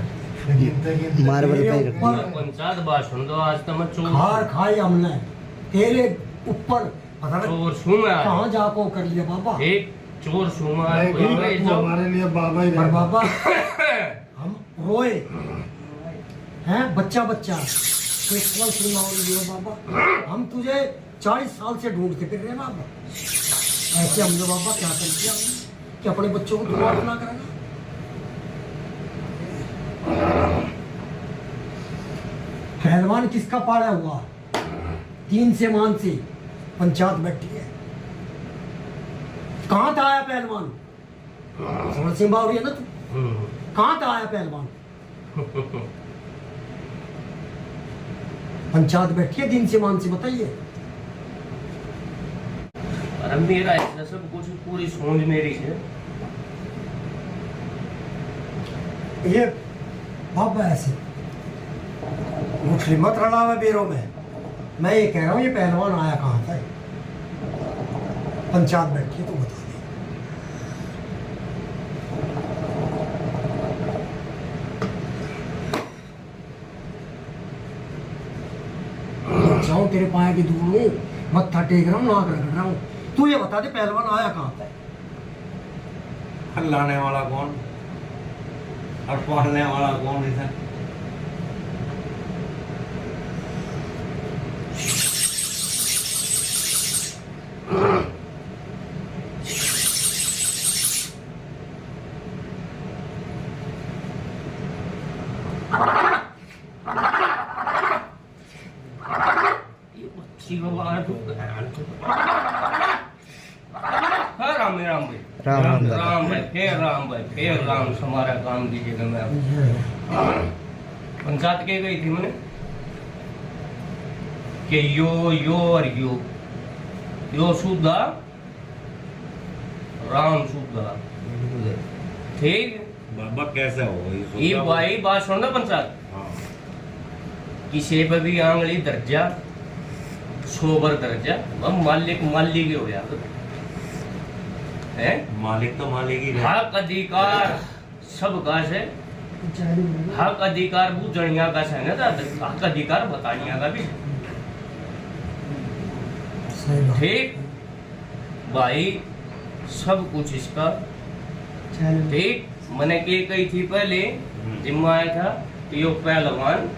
लेकिन मार्बल पे रख ऊपर दिया। पंचायत बात सुन दो, आज तो मैं चोर खार खाई हमने तेरे ऊपर, पता नहीं चोर छू मैं आज। कहाँ जाको कर लिया बाबा। एक चोर छू मैं आज। नहीं, कोई तू जो हमारे लिए बाबा ही पर रहता। बाबा हम रोए हैं, बच्चा बच्चा कोई सवाल सुनना हो नहीं बाबा, हम तुझे 40 साल से ढूंढते फिर रहे बाबा। ऐसे हमने बाबा क्या कर दिया कि अपने बच्चों को दुआ ना करेगा। पहलवान किसका पाड़ा हुआ? 3 से मान से पंचायत बैठी है। कहाँ था आया पहलवान? समर सिंह बावरी है ना तू, कहाँ था आया पहलवान? पंचायत बैठी है 3 से मान से, बताइए। अरे मेरा ऐसा सब कुछ पूरी सोच मेरी है। ये बाबा ऐसे मुठली मत रड़ावे बेरों में। मैं ये कह रहा हूँ, ये पहलवान आया कहाँ था? पंचायत बैठी है तो बता दे। जाऊँ तेरे पाए की दूर हूँ, मत्था टेक रहा हूँ, नाक रगड़ रहा हूँ, तू ये बता दे पहलवान आया कहाँ था? लाने वाला कौन और पालने वाला कौन इसे? राम राम भाई, राम राम दादा। राम भाई, फिर राम हमारा काम दीजिएगा। मैं पंचायत के गई थी मैंने कि यो और यो सुधा राम सुधा, ठीक। बाबा कैसे हो ये भाई बात सुन ना पंचायत, किसी पे भी आंगली दर्जा सोबर दर्जा, अब मालिक के हो गया है। मालिक तो मालिक ही है। हक अधिकार सबका से हक अधिकार बूझणिया का है ना, हक अधिकार बतानिया का भी। सही बात। ठीक भाई, सब कुछ इसका ठीक। मैंने के कही थी पहले जिम्मा आया था तो यो पहलवान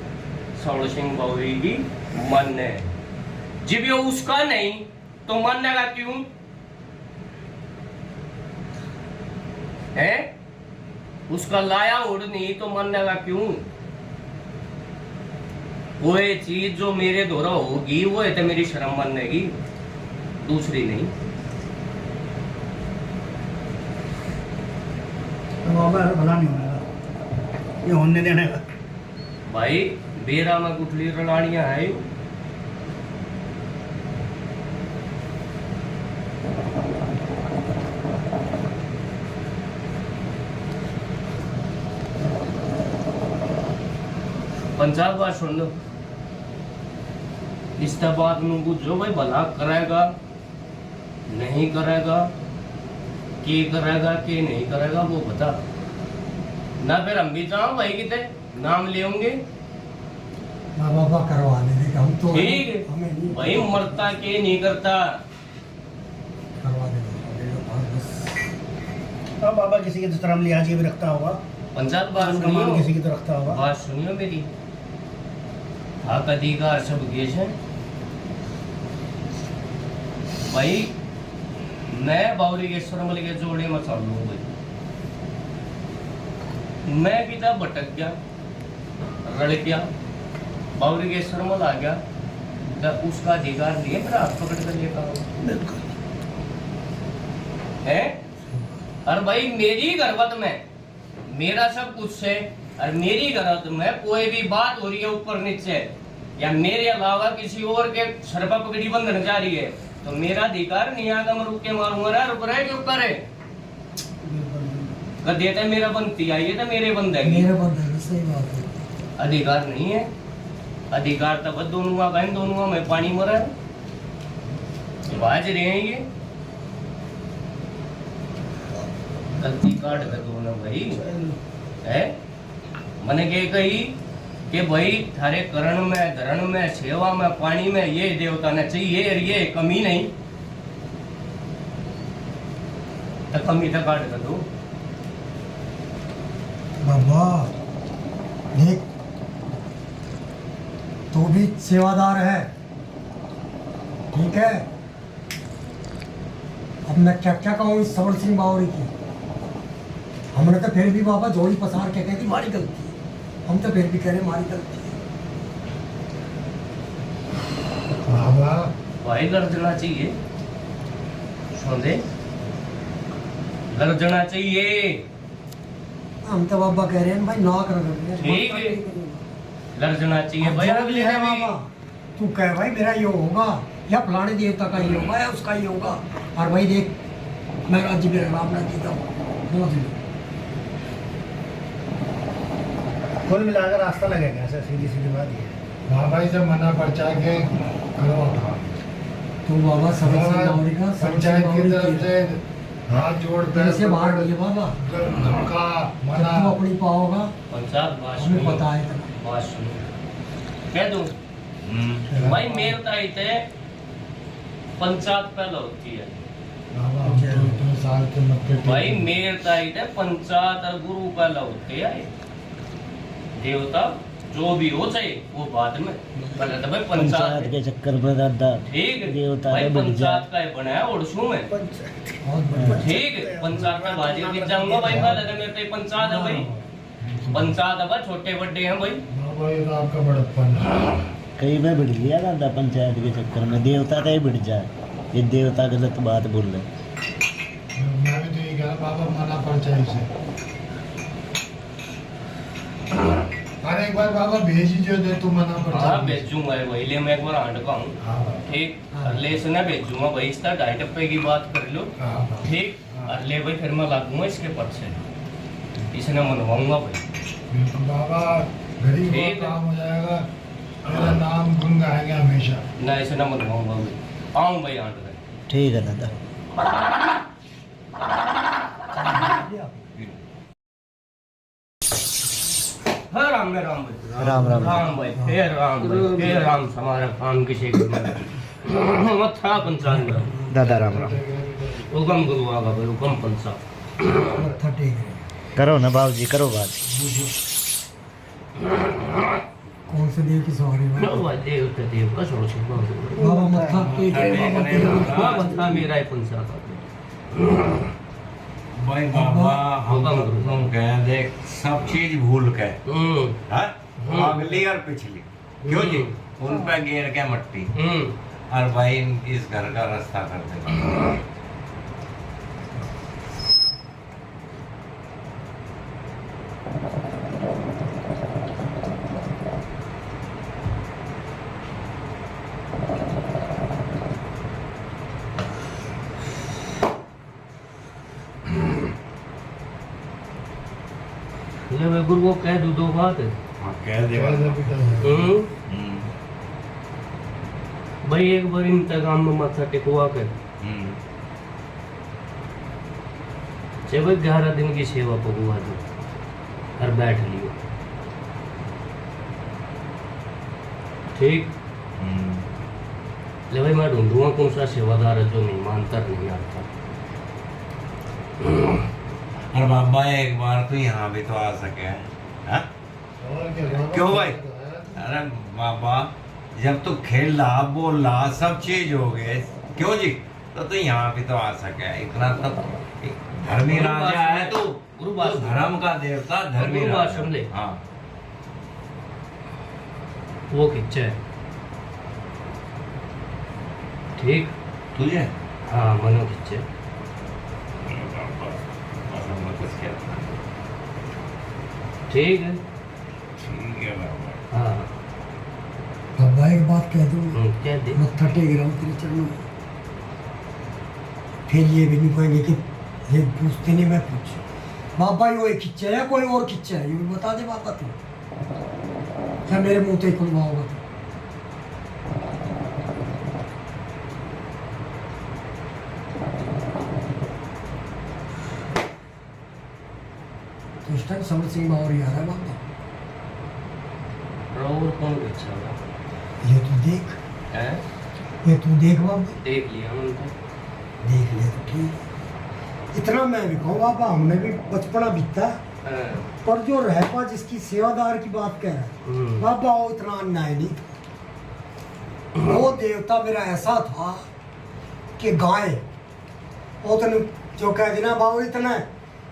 सौड़ सिंह बावरी की मन है, जब यो उसका नहीं तो मानने का क्यों है? उसका लाया उड़ नहीं तो मानने का क्यों? वो चीज जो मेरे द्वारा होगी वो है तो मेरी शर्म मानने की, दूसरी नहीं। भला नहीं होगा ये होने देने का भाई। बेरा में गुठली रलाड़ियां है यो। पंचायत बात सुन लो, इस बात में बुझो भाई, भला करेगा नहीं करेगा, के करेगा के नहीं करेगा वो बता ना। फिर हम भी जाओ भाई कितने नाम ले होंगे। माँ बाबा करवा देंगे हम तो, ठीक है हमें नहीं भाई, मरता के नहीं करता। करवा देंगे बस। हाँ बाबा किसी के तो तरम लिहाज भी रखता होगा, पंचायत बात मान सुनियो, किसी की तो रखता होगा। बात सुनियो मेरी, हक अधिकार सब गेश है भाई। मैं बावरी के सरमल के जोड़े में चल लू भाई, मैं कितना भटक गया रड़ गया, बावरी के सरमल आ गया तो उसका अधिकार नहीं है मेरा हाथ पकड़ कर लेता है। और भाई मेरी गर्भत में मेरा सब कुछ है, और मेरी गर्भत में कोई भी बात हो रही है ऊपर नीचे या मेरे अलावा किसी और के सर पर पगड़ी बंधन जा रही है तो मेरा अधिकार नहीं आगा मैं रुक के मारूंगा। रुक रहे क्यों करे कर देता है, मेरा बनती आई है तो मेरे बंदेगी, मेरे बंद है। सही बात है। अधिकार नहीं है। अधिकार तब दोनों बहन दोनों में पानी मरा है, बाज रहे हैं ये गलती काट कर दोनों भाई है। मैंने क्या कही कि भाई थारे करण में धरण में सेवा में पानी में ये देवता ने चाहिए और ये कमी नहीं तो कमी तो काट कर दो। बाबा देख तू भी सेवादार है, ठीक है। अब मैं क्या क्या कहूँ इस सवर सिंह बावरी की। हमने तो फिर भी बाबा जोड़ी पसार के कहती हमारी गलती है, हम तो फिर भी कह रहे हमारी गलती है। बाबा भाई गर्जना चाहिए, सुन दे गर्जना चाहिए। हम तो बाबा कह रहे हैं भाई ना कर ठीक है, गर्जना चाहिए भाई। जो भी है बाबा तू कह भाई मेरा ये होगा या फलाने देवता का ये होगा या उसका ये होगा। और भाई देख मैं आज भी राम ना जीता हूँ। कुल मिलाकर रास्ता लगेगा, ऐसा सीधी सीधी बात ये है। बाबा ही से मना पर्चा के करो था तू बाबा सवर सिंह बावरी का पंचायत की तरफ से हाथ जोड़ते से बाहर नहीं है बाबा, धमका जब मना तू अपनी पाओगा पंचायत बात हमें सुनो, पता है इतना। बात सुनो कह दूं भाई, मेरता इते पंचायत पहले होती है बाबा हम तो इतने साल के मक्के भाई। मेरता इते पंचायत और गुरु पहले होते हैं, देवता जो भी हो चाहे वो बाद में, पहले तो भाई पंचायत पंचायत के चक्कर में दादा ठीक है देवता भाई। है बढ़ जा। पंचायत का है बनाया ओडसू में, बहुत बढ़िया। ठीक है। पंचायत में बाजी गिर जाऊंगा भाई, पहले तो मेरे को पंचायत है भाई, पंचायत है भाई, छोटे बड़े हैं भाई। बाबा ये तो आपका बड़प्पन है। कई बार बढ़ लिया दादा पंचायत के चक्कर में, देवता का ही बढ़ जाए, ये देवता गलत बात बोल रहे। मैं भी तो ये कह रहा बाबा मना पर्चा ही से। अरे एक बार बाबा भेज ही जो दे तू मना पर्चा। हाँ भेजूंगा भाई, ले मैं एक बार आंट का हूँ हाँ ठीक, ले से ना भेजूंगा भाई। इसका 2.5 रुपए की बात कर लो हाँ ठीक, और ले भाई फिर मैं लागूंगा इसके पर से, इसने मनवाऊंगा भाई। बाबा गरीब ठीक है। काम हो जाएगा, मेरा नाम गुन गाएंगे हमेशा। ना इसे ना मनवाऊंगा भाई, आऊँ भाई आंट का। ठीक है दादा। हाँ राम में राम भाई राम राम राम भाई फिर राम हमारा काम किसी को मत था पंचायत दादा राम राम हुकम गुरु आगा भाई हुकम पंचा मत्था टेक रहे करो ना बाबू जी करो बात कौन से देव की सवारी है बाबा देव तो देव का छोड़ छोड़ बाबा मत्था टेक रहे बाबा हाँ बता मेरा ही पंचा का भाई बाबा हम तो तुम कह देख सब चीज भूल के हाँ? अगली और पिछली क्यों जी उन पे गिर के मट्टी और भाई इस घर का रास्ता कर दे ले मैं गुरु को कह दूं दो बात हाँ कह दे भाई एक बार इंतजाम में माथा टेकवा कर जब 11 दिन की सेवा पगुआ दो और बैठ लियो ठीक ले भाई मैं ढूंढूंगा कौन सा सेवादार है जो नहीं मानता नहीं आता और बाबा एक बार तो यहाँ भी तो आ सके हाँ? क्यों भाई अरे बाबा जब तू खेल रहा बोल रहा सब चीज हो गए क्यों जी तो यहाँ भी तो आ सके इतना तो धर्मी राजा है तू गुरु बात धर्म का देवता धर्मी गुरु बात राजा समझे हाँ वो खिंचा है ठीक तुझे हाँ मनो खिंचे ठीक है ठीक है बाबा हाँ बाबा एक बात कह दूं क्या दे मत्था टेक रहा हूँ तेरे चरणों में फिर ये भी नहीं कहेंगे कि ये पूछते नहीं मैं पूछ बाबा यो एक खिच्चा है कोई और खिच्चा है ये भी बता दे बाबा तू क्या मेरे मुंह से खुलवाओगा तो इस टाइम समर सिंह बावरी आ रहा है बाबा और कौन खिंचा हुआ ये तू देख है ये तू देख बाबा देख लिया मैंने तो देख ले तो ठीक है इतना मैं भी कहूँ बाबा हमने भी बचपना बीता हाँ, पर जो रहपा जिसकी सेवादार की बात कह रहा है बाबा वो इतना अन्याय नहीं था वो देवता मेरा ऐसा था कि गाय वो तो जो कह देना बाबू इतना है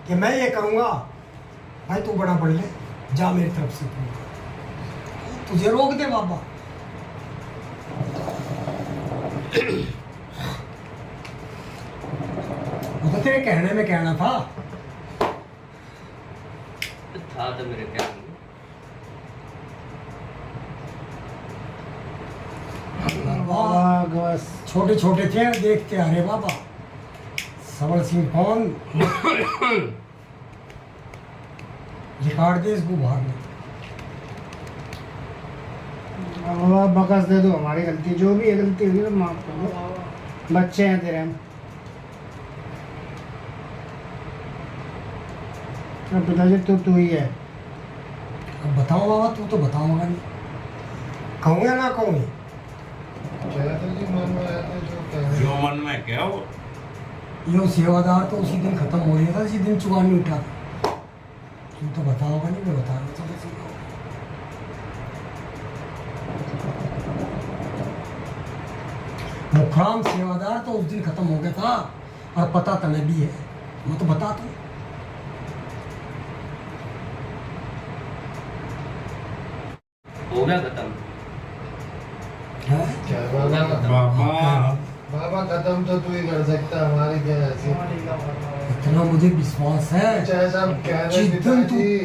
कि मैं ये करूँगा भाई तू बड़ा बढ़ ले जा मेरी तरफ से तुझे रोक दे बाबा वो तो तेरे कहने में कहना था तो मेरे क्या बाबा छोटे छोटे थे देखते आ रहे बाबा सबल सिंह कौन रिकॉर्ड दे इसको बाहर में बाबा बकस दे दो हमारी गलती जो भी है गलती होगी तो माफ कर दो बच्चे हैं तेरे हम अब पिताजी तू ही है अब बताओ बाबा तू तो बताओगा नहीं कहूँ या ना कहूँ मन में आया था जो कह रहे जो मन में क्या हो यो सेवादार तो उसी दिन खत्म हो गया था इसी दिन चुकानी उठा था तू तो बताओगा नहीं मैं बता रहा चलो मुखराम सेवादार तो उस दिन खत्म हो गया था और पता तने भी है मैं तो बता तू हो गया खत्म है क्या हो गया खत्म बाबा बाबा खत्म तो तू ही कर सकता हमारी क्या ऐसी इतना मुझे विश्वास है चाहे सब कह रहे जिस दिन तू पिताजी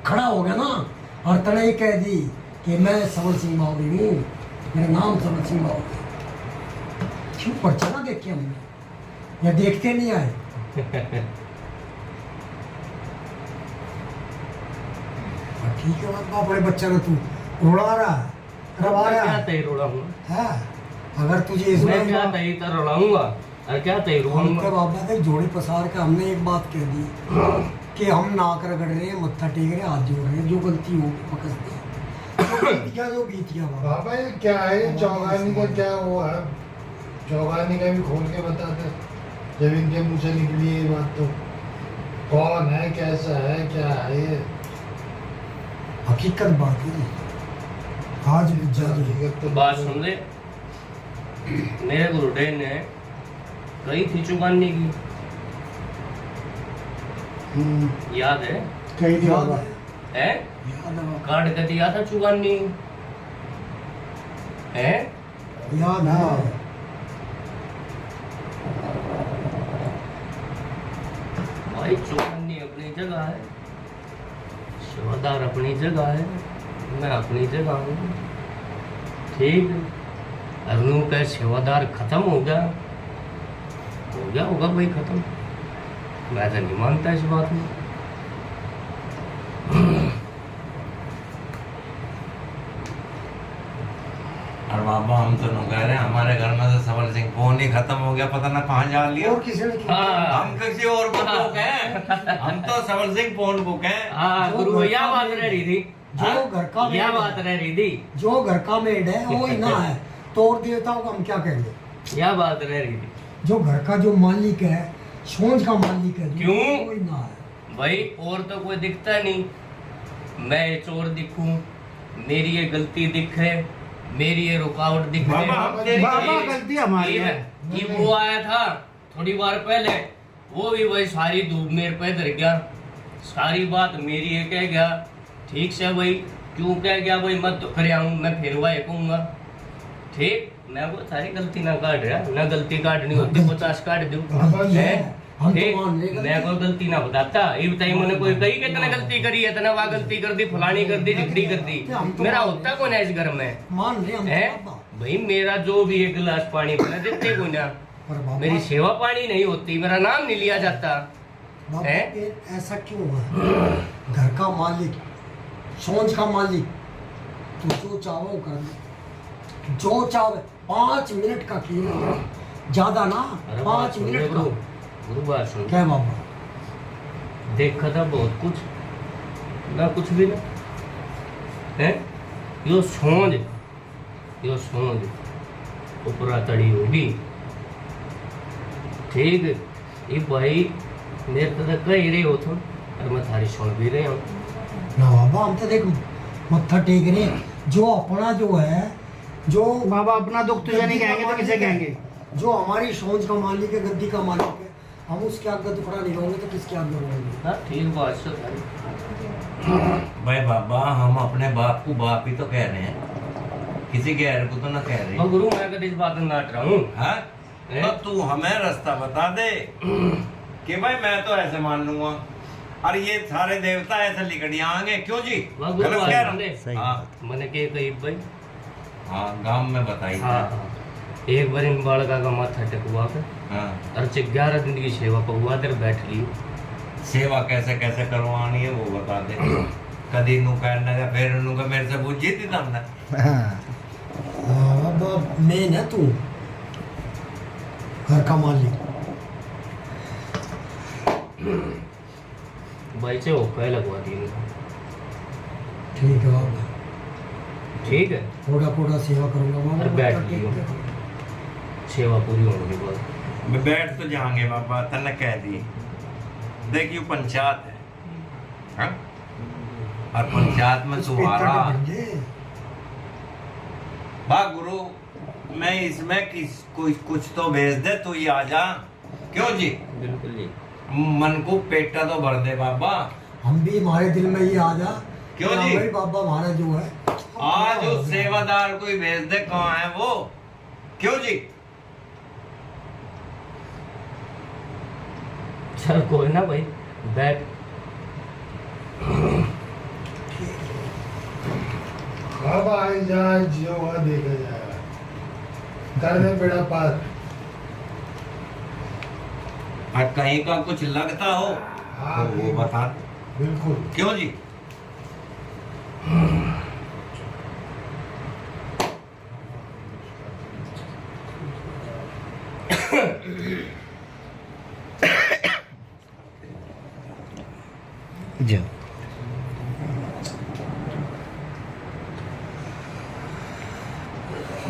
खड़ा हो गया ना और तने ये कह दी कि मैं सबल सिंह बावरी हूँ मेरा नाम सबल सिंह बावरी क्यों पर्चा ना देख के हमने या देखते नहीं आए ठीक है बाबा बड़े बच्चा ना तू रोड़ा रहा है रवा मैं रहा क्या है तय रोड़ाऊंगा हाँ, अगर तुझे मैं क्या इसमें तय कर रोड़ाऊंगा और क्या तय हमको रोड़ाऊंगा बाबा देख जोड़ी पसार के हमने एक बात कह दी कि हम नाक रगड़ रहे हैं, मत्था टेक रहे हैं, हाथ जोड़ रहे हैं, जो गलती हो पकड़ते हैं जो बीत गया बाबा। बाबा ये क्या है, ये चौगानी का क्या वो है, चौगानी का भी खोल के बता दे जब इनके मुंह से निकली ये बात। तो कौन है, कैसा है, क्या है ये? हकीकत बात है आज हकीकत तो बात सुन ले, मेरे गुरुदेव ने कही थी चुकाने की, याद है? कही थी बाबा। है काट के दिया था चुकानी है। याद है भाई चुकानी अपनी जगह है, सेवादार अपनी जगह है, मैं अपनी जगह हूँ, ठीक। अरुण का सेवादार खत्म हो गया होगा भाई खत्म, मैं तो नहीं मानता इस बात में। और बाबा हम तो नहीं कह रहे, हमारे घर में तो सबर सिंह फोन ही खत्म हो गया, पता ना कहाँ जा लिया। और किसी ने किया? हाँ। हम किसी और को तो कहें, हम तो सबर सिंह फोन को कहें। हाँ गुरु भैया बात रह रही थी, जो घर का क्या मेड बात रह रही थी, जो घर का मेड है वो ही ना है, तो और देवताओं को हम क्या कहेंगे? क्या बात रह रही थी। जो घर का जो मालिक है, सोच का मालिक है, क्यों? वो ही ना है। भाई और तो कोई दिखता नहीं, मैं चोर दिखूं, मेरी ये गलती दिखे, मेरी ये रुकावट दिखे। बाबा, हम तेरी- बाबा गलती हमारी है। ये वो आया था थोड़ी बार पहले, वो भी भाई सारी धूप मेरे पे धर गया, सारी बात मेरी ये कह गया, ठीक से भाई क्यों कह गया भाई, मत तो कर आऊँ मैं फिर वही कहूँगा, ठीक। मैं वो सारी गलती ना काट रहा, ना गलती काटनी होती 50 काट दूँ, बाबा ये हम तो ठीक। मान रहे हैं मैं कोई गलती ना बताता, ये बताइए मैंने कोई कही कि इतना गलती करी है, इतना वह गलती कर दी, फलानी कर दी, ढिकड़ी कर दी, हम तो मेरा मान होता कौन है इस घर में? मान रहे हम है तो बाबा। भाई मेरा जो भी एक गिलास पानी बना देते को ना, पर बाबा मेरी सेवा पानी नहीं होती, मेरा नाम नहीं लिया जाता। बाबा है? फिर ऐसा क्यों है? घर का मालिक, सोच का मालिक, तू जो चाहो वो कर दे, जो चाहे। 5 मिनट का खेल है, ज्यादा ना, अरे 5 मिनट का। गुरु बात सुन, क्या बाबा? देखा था बहुत कुछ ना, कुछ भी ना है, यो सोच ऊपरा तड़ी होगी, ठीक। ये भाई मेरे तो कह ही रहे हो तुम, और मैं थारी सुन भी रहे हूँ। ना बाबा हम तो देख मत्था टेक रहे हैं। जो अपना जो है, जो बाबा अपना दुख तुझे नहीं कहेंगे तो किसे कहेंगे? जो हमारी सोच का मालिक है, गद्दी का मालिक है, हम उसके आगे टुकड़ा नहीं रहोगे तो किसके आगे रहोगे? हाँ ठीक बात से थारी। भाई बाबा हम अपने बाप को बाप ही तो कह रहे हैं, किसी गैर को तो ना कह रहे। और गुरु मैं कभी इस बात में नाट रहा हूँ। हाँ? है? तो तू हमें रास्ता बता दे कि भाई मैं तो ऐसे मान लूंगा, और ये सारे देवता ऐसे लिकड़ियां आएंगे क्यों जी? वाह गुरु गलत बात कह रहा सुन ले। हूं? सही हाँ, बात। मैंने के कही भाई, हाँ गांव में बताई हाँ हाँ, एक बार इन बालका का माथा टेकवा कर, हाँ। और 11 दिन की सेवा पकवा कर बैठ ली। सेवा कैसे कैसे करवानी है वो बता दे। कदी नू कहना है फिर नू का मेरे से पूछी थी तुमने। अब मेन है तू, घर का मालिक। भाई से होकर लगवा दी इनको। ठीक है बाबा, ठीक है, थोड़ा थोड़ा सेवा करूंगा बाबा। अरे बैठ मत्था टेक लियो। के। सेवा पूरी होने के बाद मैं बैठ तो जाएंगे बाबा, तने कह दी देखियो पंचायत है, हाँ? और पंचायत में कुछ तुम्हारा पेपर बन गए। बा गुरु, मैं इसमें किस कुछ तो भेज दे, तू ही आ जा। क्यों जी? बिल्कुल जी। मन को पेटा तो भर दे बाबा। हम भी हमारे दिल में ये आ जा। क्यों कि हाँ जी? भाई बाबा हमारा जो है आज उस सेवादार को ही भेज दे, कहाँ है वो? क्यों जी? चल कोई ना भाई, बैठ। अब आई जाए जियो हुआ देखा जाएगा, कर दे बेड़ा पार। और कहीं का कुछ लगता हो हाँ, तो वो बता। बिल्कुल। क्यों जी?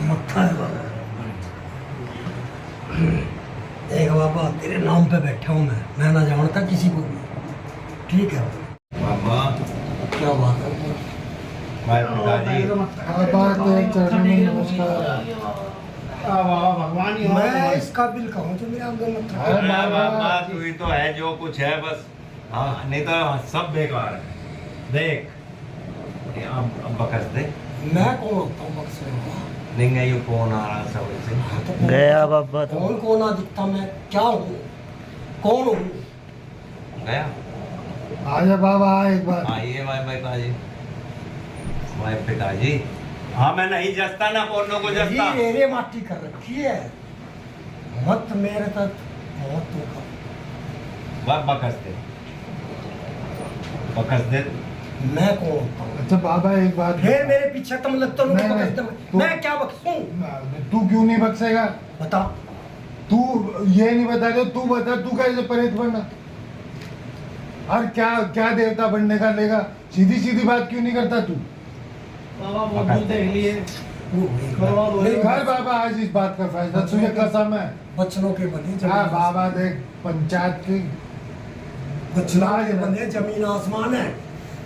मत्था है बाबा। देख बाबा तेरे नाम पे बैठा हूँ मैं ना जानता किसी को भी। ठीक है बाबा क्या बात है। भाई पिताजी बाबा के चरणों में नमस्कार। बाबा भगवान ही हो। मैं इस काबिल कहूँ जो मेरा आगे मत रखो। अरे बाबा तू ही तो है जो कुछ है बस। हाँ नहीं तो सब बेकार है। देख ये अब बकस दे। मैं कौन होता हूँ बक्से में? नहीं ये कौन आ रहा सब से गया बाबा तो। कौन कौन आ दिखता मैं क्या हूँ कौन हूँ? गया। आजा बाबा एक बार। आइए भाई पिताजी। भाई पिताजी हाँ मैं नहीं जसता ना पोनो को जसता। ये मेरे माटी कर रखी है मत मेरे तक मत तू बकस दे बकस दे। मैं कौन होता हूँ? अच्छा बाबा एक बात फिर मेरे पीछे तुम लगता नहीं, नहीं, तू- मैं क्या बख्शूं? तू क्यों नहीं बख्शेगा? बता। तू ये नहीं बता दे, तू बता तू कैसे प्रेत बनना और क्या क्या देवता बनने का लेगा? सीधी सीधी बात क्यों नहीं करता तू? बाबा बहुत देख लिए। घर बाबा आज इस बात का फैसला तुझे कसम है। बच्चों के बने हाँ बाबा देख पंचायत की बच्चों के बने जमीन आसमान है।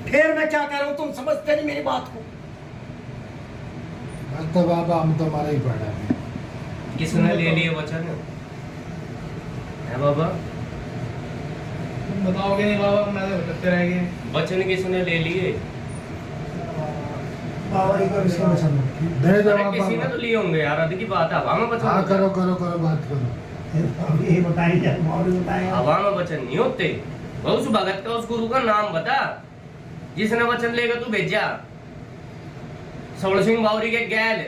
फिर मैं क्या कह रहा हूँ तुम समझते नहीं मेरी बात को। बस तो बाबा हम तो हमारा ही पड़ा है। किसने ले लिए वचन है बाबा? तुम बताओगे नहीं बाबा, मैं तो भटकते रह गए। वचन किसने ले लिए? बाबा जी को इसका वचन दे अरे जवाब किसी ने बाबा। तो लिए होंगे यार, अद की बात है। हवा में वचन हाँ होते करो करो करो बात करो। ये बताइए और बताएं आप। हवा में वचन नहीं होते। वो उस भगत का उस गुरु का नाम बता जिसने वचन लेकर तू भेजा। सवड़ सिंह बावरी के गैल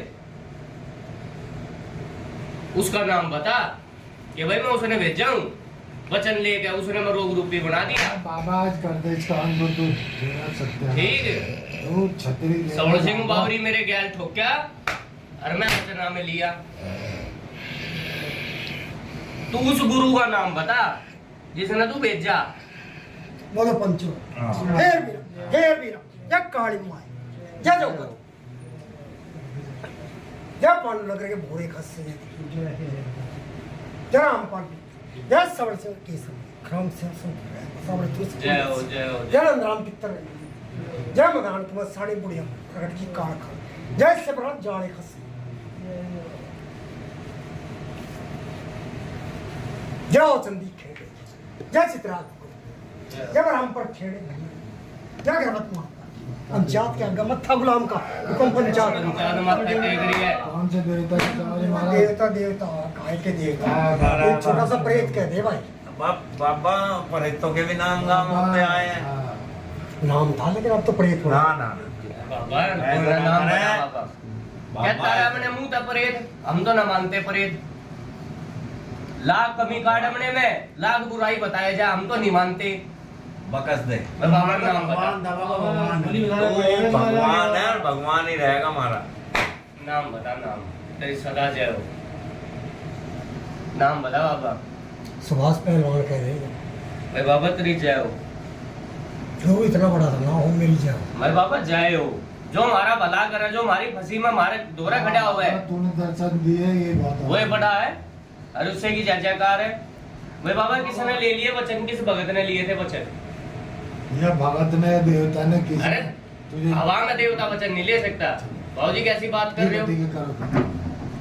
उसका नाम बता कि भाई मैं उसने भेजा हूँ वचन लेके, उसने मैं रोग रूपी बना दिया। बाबा आज कर दे इसका अनुभव तू जेना सकते हैं। ठीक तू छतरी ले सवड़ सिंह बाबा। बावरी मेरे गैल ठोक्या और मैं वचन में लिया। तू उस गुरु का नाम बता जिसने तू भेजा। बोलो पंचो हेर वीरा या काली माई या जो या पान लग रहे भोरे खस्से जरा हम पान या सबर से केसर क्रम से सबर तुस जय हो जय हो जय राम पितर जय मगान तुम साड़ी बुढ़िया प्रकट की कार खा जय से बड़ा जाने खस्से जय चंदी खेड़े जय चित्रा जब राम पर खेड़े क्या गर्वत मां पंचायत के आगे मत्था गुलाम का हुक्म पंचायत पंचायत माता टेक रही है। कौन से देवता की सवारी महाराज? देवता देवता काय के देवता एक छोटा सा प्रेत कह दे भाई। बाबा प्रेतों के भी नाम गाँव होते आए हैं। हाँ। नाम था लेकिन अब तो प्रेत हो ना गया। ना बाबा तुम्हारा नाम बता बाबा। कहता है हमने मुंह था परेत, हम तो ना मानते परेत। लाख कमी काट हमने में, लाख बुराई बताया जा, हम तो नहीं मानते। बकस दे। बाबा नाम बता। तो भगवान है और भगवान ही रहेगा हमारा। नाम बता नाम। तेरी सदा जय हो। नाम बता बाबा। सुभाष पहलवान कह रहे हैं भाई बाबा तेरी जय हो। जो इतना बड़ा था ना हो मेरी जय भाई बाबा जय हो। जो हमारा भला करे, जो हमारी फंसी में हमारे दोहरा खड़ा हुआ है, तूने दर्शन दिए ये बात वो बड़ा है और उससे की जय जयकार है। भाई बाबा किसने ले लिए वचन? किस भगत ने लिए थे वचन? यह भगत ने देवता ने किसी अरे तुझे हवा में देवता वचन नहीं ले सकता। बाबूजी कैसी बात कर रहे हो? ठीक है, करो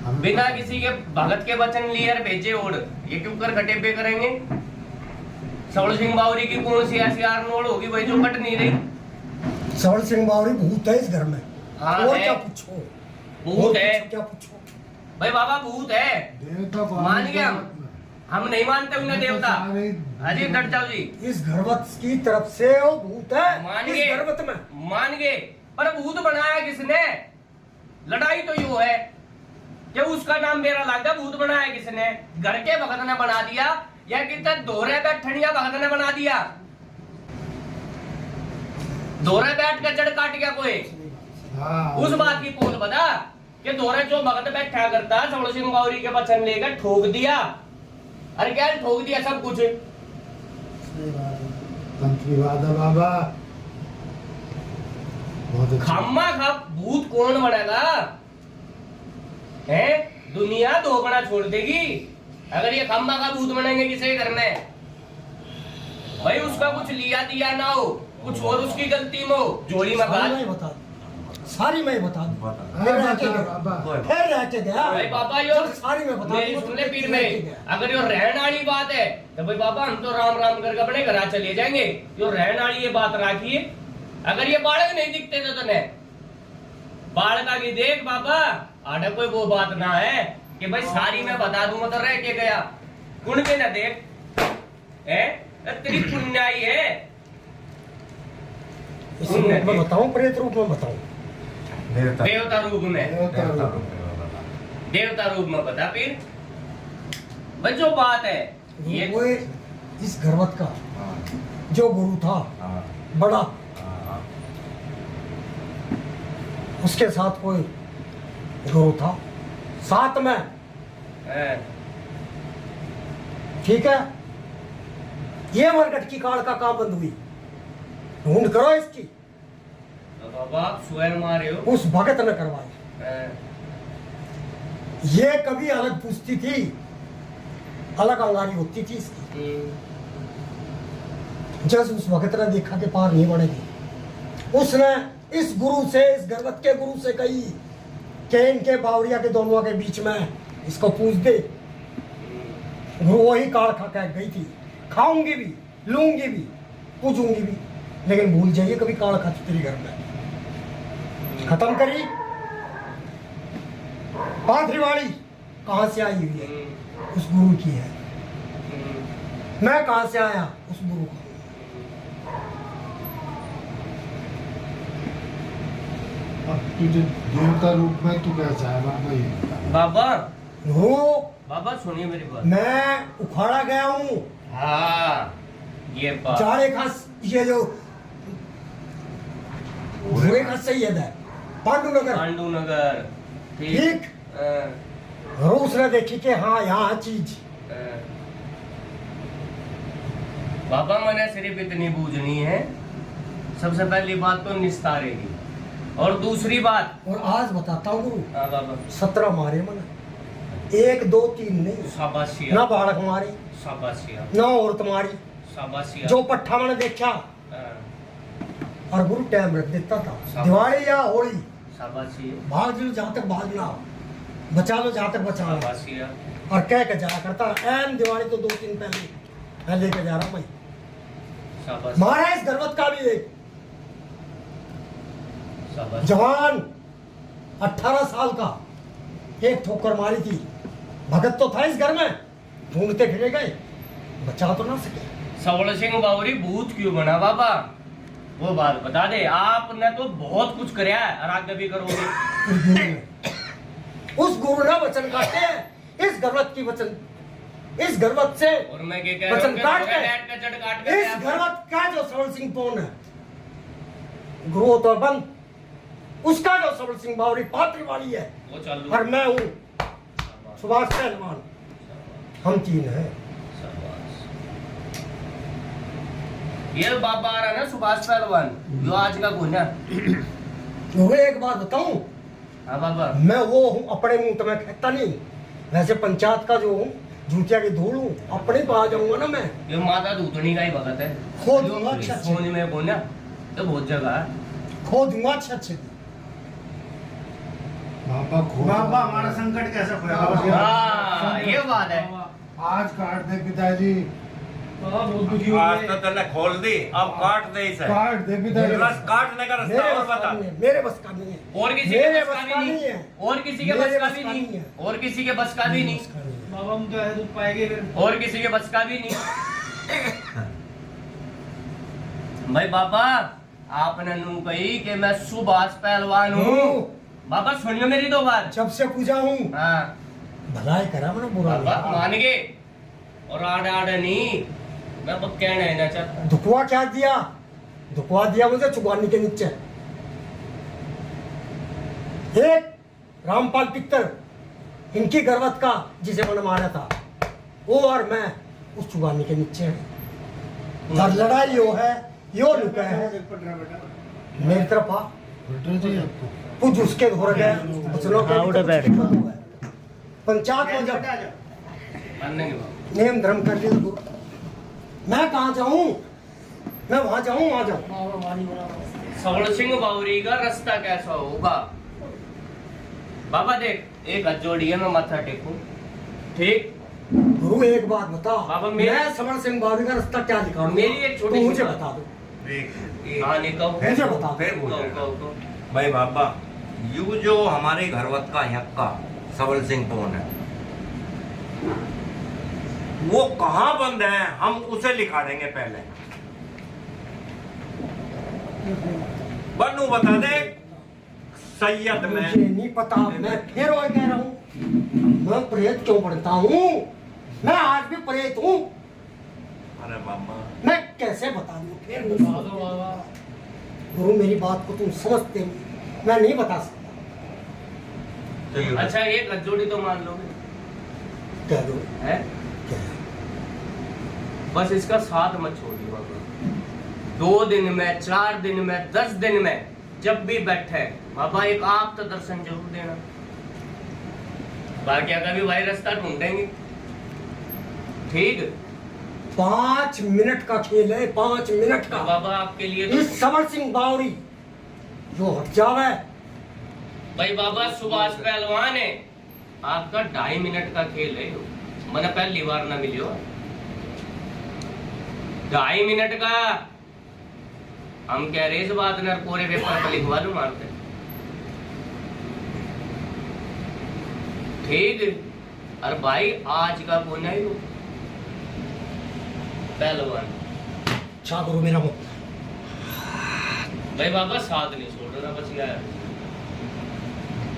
हम बिना किसी के भगत के वचन लिए और भेजे ओढ़, ये क्यों कर खटेपे करेंगे? सवड़ सिंह बावरी की कौन सी ऐसी आरनोड़ होगी भाई जो कट नहीं रही? सवड़ सिंह बावरी भूत है इस घर में। हाँ और है। क्या पूछो भूत है क्या पूछो भाई बाबा, भूत है। देवता मान गया हम नहीं मानते उन्हें देवता। अजी डट जाओ जी। इस घरवत की तरफ से वो भूत है मान इस गए घरवत में। मान गए, पर भूत बनाया किसने? लड़ाई तो यूं है कि उसका नाम मेरा लागा। भूत बनाया किसने? घर के भगत ने बना दिया या कितने दोहरे बैठनिया भगत ने बना दिया? दोहरे बैठ कर जड़ काट गया कोई? हाँ उस बात की पोल बता कि दोहरे जो भगत बैठा करता सवड़ सिंह बावरी के वचन लेकर ठोक दिया। अरे क्या ठोक दिया सब कुछ। तंत्री वादा बाबा बहुत अच्छा। खम्मा खप भूत कौन बनेगा? दुनिया धोखना छोड़ देगी अगर ये खम्बा का भूत बनेंगे किसी के घर में। भाई उसका कुछ लिया दिया ना हो, कुछ और उसकी गलती में हो, जोड़ी में सारी बात। मैं बता दूं, सारी मैं बता दूं। फिर रह के गया, बाबा फिर रह के गया। भाई बाबा यो सारी मैं बता मेरी दूं, सुन ले पीर रह के में, गया। अगर यो रहन वाली बात है तो भाई बाबा हम तो राम राम करके अपने घर चले जाएंगे। यो रहन वाली ये बात राखिए। अगर ये बालक नहीं दिखते तो तने बालका की देख बाबा, आडा कोई वो बात ना है कि भाई सारी मैं बता दूंगा तो रह के गया। गुण के ना देख है तेरी पुण्याई है। इस रूप में बताऊं, प्रेत रूप में बताऊं? देवता रूप में, देवता रूप में बता फिर। भाई जो बात है ये वो इस घरवत का जो गुरु था बड़ा, उसके साथ कोई गुरु था साथ में, ठीक है। ये मरकट की काल का काम बंद हुई, ढूंढ करो इसकी। तो बाबा आप स्वयं मारे हो। उस भगत ने करवाई। ये कभी अलग पूछती थी, अलग अंगारी होती थी इसकी। जब उस भगत ने देखा कि पार नहीं बढ़ेगी, उसने इस गुरु से, इस गर्वत के गुरु से कही कि इनके बावरिया के दोनों के बीच में इसको पूछ दे। गुरु वही काल खा के गई थी, खाऊंगी भी, लूंगी भी, पूछूंगी भी, लेकिन भूल जाइए कभी काल खाती तेरे घर में। खत्म करी। पाथरी वाली कहां से आई हुई है? उस गुरु की है। मैं कहां से आया? उस गुरु का। अब तुझे देवता रूप में तू कैसा है बाबा ये बता। बाबा हो बाबा सुनिए मेरी बात। मैं उखाड़ा गया हूँ। हाँ ये बात जाड़े खास ये जो भूरे खास सैयद है पांडुनगर, पांडुनगर ठीक। रूस ने देखी कि हाँ यहाँ चीज। बाबा मैंने सिर्फ इतनी बूझनी है, सबसे पहली बात तो निस्तारेगी, और दूसरी बात और आज बताता हूँ गुरु, हाँ बाबा 17 मारे मैंने, 1 2 3 नहीं, शाबाशिया ना बालक मारी, शाबाशिया ना औरत मारी, शाबाशिया। जो पट्ठा मैंने देखा। और गुरु टाइम रख देता था, दिवाली या होली शाबाशिया भाग लो जहाँ तक भागना, बचा लो जहाँ तक बचाना। शाबाशिया और कह के जाया करता, एन दिवाली तो 2 दिन पहले मैं लेके जा रहा हूँ। शाबाश मारा इस गर्वत का भी एक शाबाश। जवान 18 साल का, एक ठोकर मारी थी। भगत तो था इस घर में, ढूंढते फिरे गए, बचा तो ना सके। सवल सिंह बावरी भूत क्यों बना बाबा, वो बात बता दे। आपने तो बहुत कुछ कराया है और आगे भी करोगे। उस गुरु ने वचन काटे हैं, इस गर्वत की वचन, इस गर्वत से और मैं क्या कह रहा वचन हूँ काट कि के, नेट का चढ़ काट के इस गर्वत का जो सवल सिंह पौन है, गुरु तो बंद, उसका जो सवल सिंह बावरी पात्री वाली है, वो चालू। और मैं हूँ सुभाष पहलवान, हम 3 हैं। ये बाबा आ रहा है ना सुभाष पहलवान, जो आज का गुना। तो एक बात बताऊं, हाँ बाबा मैं वो हूँ अपने मुंह तो मैं कहता नहीं, वैसे पंचायत का जो हूँ, जूतिया की धूल हूँ, अपने पे आ जाऊंगा ना मैं। ये माता दूतनी का ही भगत है, खो जो दूंगा अच्छे अच्छे। सोच में गुना तो बहुत जगह है। खो दूंगा अच्छे अच्छे। बाबा खो बाबा हमारा संकट कैसे खोया? हाँ ये बात है। आज काट दे पिताजी, आज तो तूने खोल दी, अब काट दे इसे। काट दे पिताजी। बस काटने का रास्ता मेरे और बस का बता। नहीं है, मेरे बस का नहीं है, और किसी के मेरे बस का बस का भी नहीं नहीं है, और किसी के मेरे बस का बस भी का नहीं नहीं है। और किसी के बस का भी नहीं बाबा हम तो है पाएंगे फिर। और किसी के बस का भी नहीं। भाई बाबा आपने नू कही कि मैं सुभाष पहलवान हूँ। बाबा सुनियो मेरी 2 बात। जब से पूजा हूँ, हाँ भलाई करा मैंने, बुरा बाबा नहीं। मान गए, और आड़े आड़े नहीं, मैं बस कहना है ना चाहता। दुखवा क्या दिया? दुखवा दिया मुझे चुबानी के नीचे। एक रामपाल पिक्तर, इनकी गर्वत का जिसे मैंने मारा था, वो और मैं उस चुबानी के नीचे हैं। और लड़ाई यो है, यो लुका है, मेरी तरफ आ, पिताजी आपको कुछ उसके घोर गए, बचनों के हाँ, उधर बैठ। पंचायत में जब मानने के बाबू नियम धर्म कर लिया तो मैं कहाँ जाऊँ? मैं वहाँ जाऊँ, वहाँ जाऊँ। सवल सिंह बावरी का रास्ता कैसा होगा? बाबा देख, एक हाथ जोड़िए, मैं माथा टेकूं, ठीक? गुरु एक बात बता, बाबा, मैं समर सिंह बावरी का रास्ता क्या दिखाऊं? मेरी एक छोटी तो सी मुझे बात। बता दो। कहानी कहो, मुझे बता फिर बोल कहो, रहा। कहो, कहो। भाई बाबा, यू जो हमारे घरवत का यक्का सबल सिंह कौन है, वो कहाँ बंद है, हम उसे लिखा देंगे पहले। बन्नू बता दे, सैयद में मुझे नहीं पता, मैं फिर वही कह रहा हूँ, मैं प्रेत क्यों बनता हूँ? मैं आज भी प्रेत हूँ। अरे बाबा, मैं कैसे बता दूँ? फिर नहीं समझते। गुरु मेरी बात को तुम समझते नहीं, मैं नहीं बता सकता। अच्छा, एक हाथ जोड़ी तो मान लोगे, कह दो है? क्या? बस इसका साथ मत छोड़िए बाबा। 2 दिन में, 4 दिन में, 10 दिन में, जब भी बैठे बाबा एक आप तो दर्शन जरूर देना। बाकी का भी भाई रास्ता ढूंढेंगे, ठीक? 5 मिनट का खेल है, 5 मिनट तो का। बाबा आपके लिए तो इस समर सिंह बावरी जो हट जावे, भाई बाबा सुभाष पहलवान है, आपका 2.5 मिनट का खेल है। मैंने पहली बार ना मिलियो 2.5 मिनट का। हम कह रहे इस बात ने पूरे पेपर पर लिखवा लूं मारते, ठीक? और भाई आज का पुण्य ही हो पहलवान। अच्छा गुरु मेरा मुख। भाई बाबा साथ नहीं छोड़ रहा, बस यार।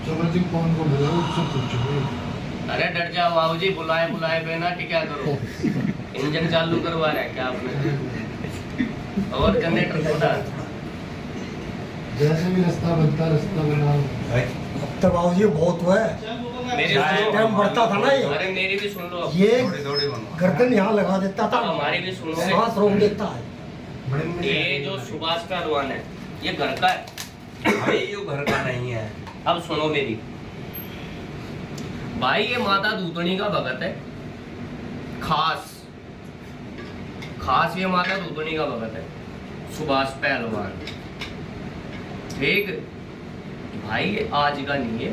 समर सिंह कौन को बुलाओ, उससे पूछो। अरे डर जाओ बाबू जी, बुलाए बुलाए बिना कि क्या करो? इंजन चालू करवा रहे हैं क्या आपने? और जनरेटर खोदा? जैसे भी रास्ता बनता, रास्ता बनाओ। अब तो बाबू जी बहुत हुआ है, मेरी टाइम बढ़ता था ना ये। अरे मेरी भी सुन लो, ये थोड़ी थोड़ी बनवा। गर्दन यहाँ लगा देता था, हमारी भी सुनो। सांस रोक देता है। ये जो सुभाष पहलवान है, ये घर का है। भाई यू घर का नहीं है। अब सुनो मेरी भाई, ये माता दूतनी का भगत है, खास ये माता दूतनी का भगत है सुभाष पहलवान, ठीक? भाई ये आज का नहीं है,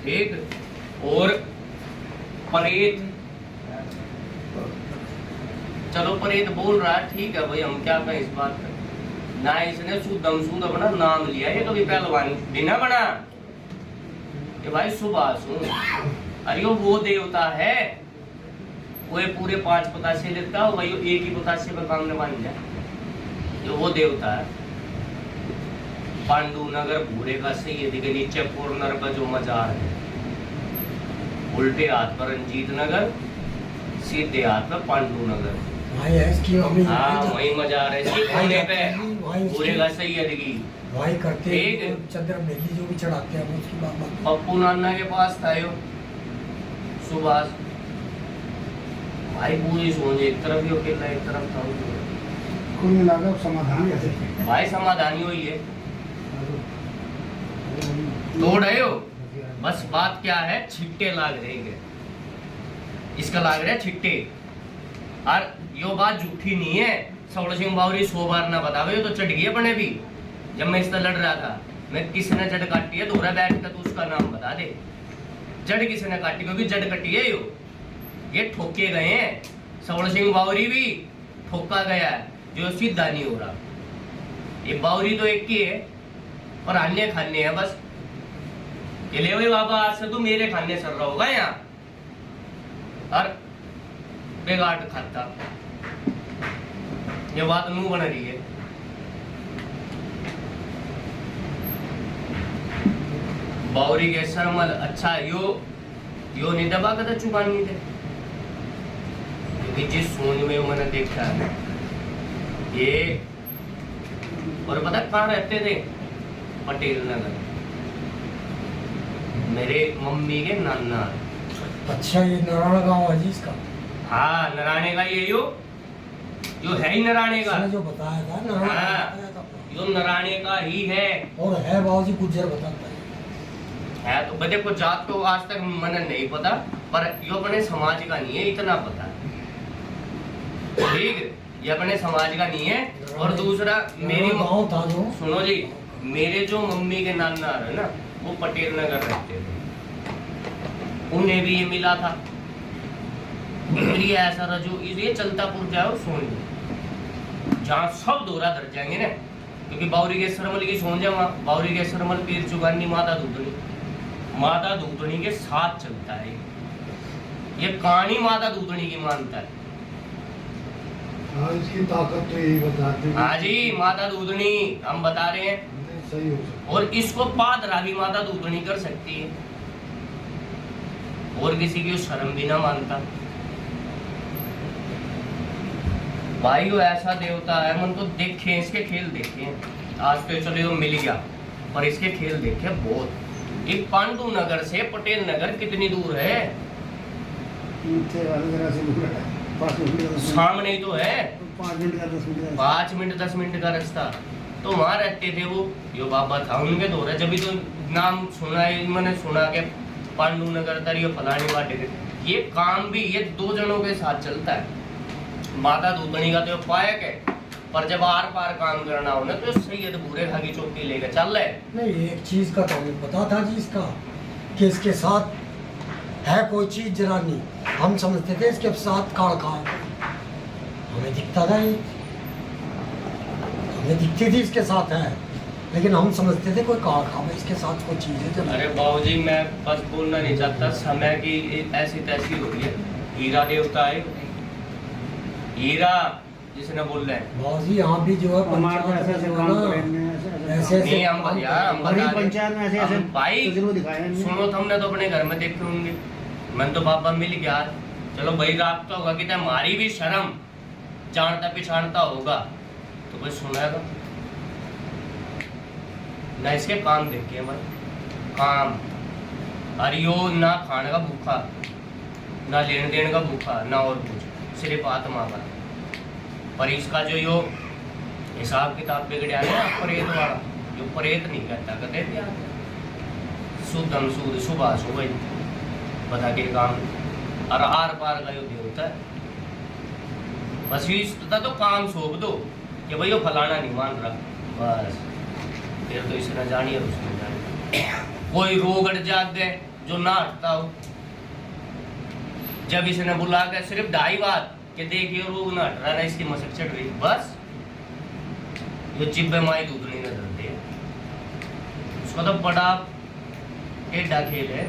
ठीक? और प्रेत, चलो प्रेत बोल रहा है, ठीक है भाई, हम क्या कहें इस बात पर? ना इसने सुदम सूद अपना नाम लिया, ये कभी पहलवान बिना बना कि भाई सुभाष हूँ। अरे वो देवता है, वो पूरे 5 पतासे लेता है, वही एक ही पतासे पर काम बन जाए, जो वो देवता है। पांडु नगर भूरे का सैयद के नीचे पूर्णर का जो मजार है, उल्टे हाथ पर रंजीत नगर, सीधे हाथ पर पांडु नगर। भाई है इसकी हमें हाँ वही मजार है, इसी कोने पे भूरे का सैयद की। भाई करते ठीक है। चंद्र मेली जो भी चढ़ाते हैं वो उसकी बात। पप्पू नाना के पास था यो सुभाष भाई, पूरी सोच एक तरफ ही अकेला, एक तरफ था कुल मिलाकर समाधान कैसे? भाई। समाधानी हुई है, तोड़ रहे हो। बस बात क्या है, छिट्टे लाग रहे हैं, इसका लाग रहा है छिट्टे। और यो बात झूठी नहीं है, सवड़ सिंह बावरी 100 बार ना बतावे, तो चढ़ गई अपने भी। जब मैं इससे लड़ रहा था, मैं किसने जड़ काटी है, दोहरा बैठ कर तू उसका नाम बता दे। जड़ किसने काटी, क्योंकि जड़ कटी है यो, ये ठोके गए हैं। सवड़ सिंह बावरी भी ठोका गया है, जो सीधा नहीं हो रहा। ये बावरी तो एक ही है, और अन्य खाने हैं बस। ये ले भाई बाबा, आज से तू मेरे खाने चल रहा होगा यहाँ, और बेगाट खाता। ये बात नू बन रही है। बावरी के सरमल अच्छा यो नहीं दबा कर चुकानी थे, क्योंकि जिस सोच में मैंने देखा है ये। और पता कहाँ रहते थे? पटेल नगर, मेरे मम्मी के नाना। अच्छा ये नारायण गांव है जी इसका? हाँ नराने का ये यो है ही नराने का। इसने जो बताया था नारायण हाँ, बताया था। यो नराने का ही है। और है बाबूजी गुज्जर बताता है। है तो भाई देखो जात तो आज तक मैंने नहीं पता, पर यो अपने समाज का नहीं है, इतना पता ठीक है, ये अपने समाज का नहीं है। और दूसरा मेरी गाँव था जो, सुनो जी, मेरे जो मम्मी के नाना है ना वो पटेल नगर रहते थे, उन्हें भी ये मिला था। फिर ये ऐसा रजू ये चलतापुर जाओ सोनी, जहाँ सब दौरा धर जाएंगे ना, क्योंकि बावरी के सरमल की सोन जाओ, बावरी के सरमल पीर चुगानी माता दूधनी के साथ चलता है। ये कहानी माता दूधनी की मानता है। हाँ, इसकी ताकत तो यही बताती है। हाँ जी, माता दूधनी हम बता रहे हैं। नहीं, सही हो सकता। और इसको पादरा भी माता दूधनी कर सकती है, और किसी की शर्म भी ना मानता। भाई वो ऐसा देवता है, मन तो देखे इसके खेल देखे। आज तो चलो वो मिल गया, पर इसके खेल देखे बहुत। एक पांडु नगर से पटेल नगर कितनी दूर है? नीचे वाले जगह से दूर है, 5 मिनट का 10 मिनट, सामने ही तो है, 5 मिनट का 10 मिनट का। 5 मिनट 10 मिनट का रास्ता। तो वहां रहते थे वो, यो बाबा था उनके दौर है, जब भी तो नाम सुना है मैंने, सुना के पांडु नगर तर ये फलाने वाटे थे। ये काम भी ये 2 जनों के साथ चलता है। माता दूधनी का तो पायक है, पर जब आर पार काम करना हो ना तो सैयद भूरे खा की चौकी लेकर चल रहे। नहीं एक चीज का तो हमें पता था जी इसका, कि इसके साथ है कोई चीज जरा नहीं, हम समझते थे इसके साथ काल खा, हमें दिखता था ये, हमें दिखती थी इसके साथ है, लेकिन हम समझते थे कोई काल खा इसके साथ कोई चीज है जरा। अरे बाबूजी मैं बस बोलना नहीं चाहता, समय की ऐसी तैसी हो रही है। हीरा देवता है, हीरा जिसने बोल रहे हैं बाबूजी यहाँ भी जो है हमारे को पंचायत ऐसे में काम जो है करेंगे, ना, ऐसे ऐसे नहीं, हम बढ़िया, हम बड़ी बता रहे। पंचायत में ऐसे ऐसे हम भाई तजुर्बे दिखाए हैं। सुनो, तुमने तो अपने घर में देखे होंगे, मन तो बाबा मिल गया। चलो भाई रात होगा कि हमारी भी शर्म जानता पिछाड़ता होगा तो कोई सुनेगा ना। इसके काम देखे मैं काम, अरे यो ना खाने का भूखा, ना लेने देने का भूखा, ना और कुछ, सिर्फ आत्मा का। पर इसका जो यो हिसाब किताब बिगड़िया है ना प्रेत वाला, जो प्रेत नहीं करता कहते थे शुद्धम शुद्ध सुबह सुबह बता के काम, और आर पार का युद्ध होता है। बस इसका तो काम सौंप दो कि भाई वो फलाना नहीं मान रहा, बस फिर तो इसने जानिए उसने जानिए। कोई रोग अट जाग गए जो ना हटता हो, जब इसने बुला के सिर्फ 2.5 बात कि देखिए रोग ना हट रहा ना, इसकी मशक चढ़ रही, बस ये चिब्बे माई दूध नहीं नजर दे। उसका तो बड़ा टेढ़ा खेल है।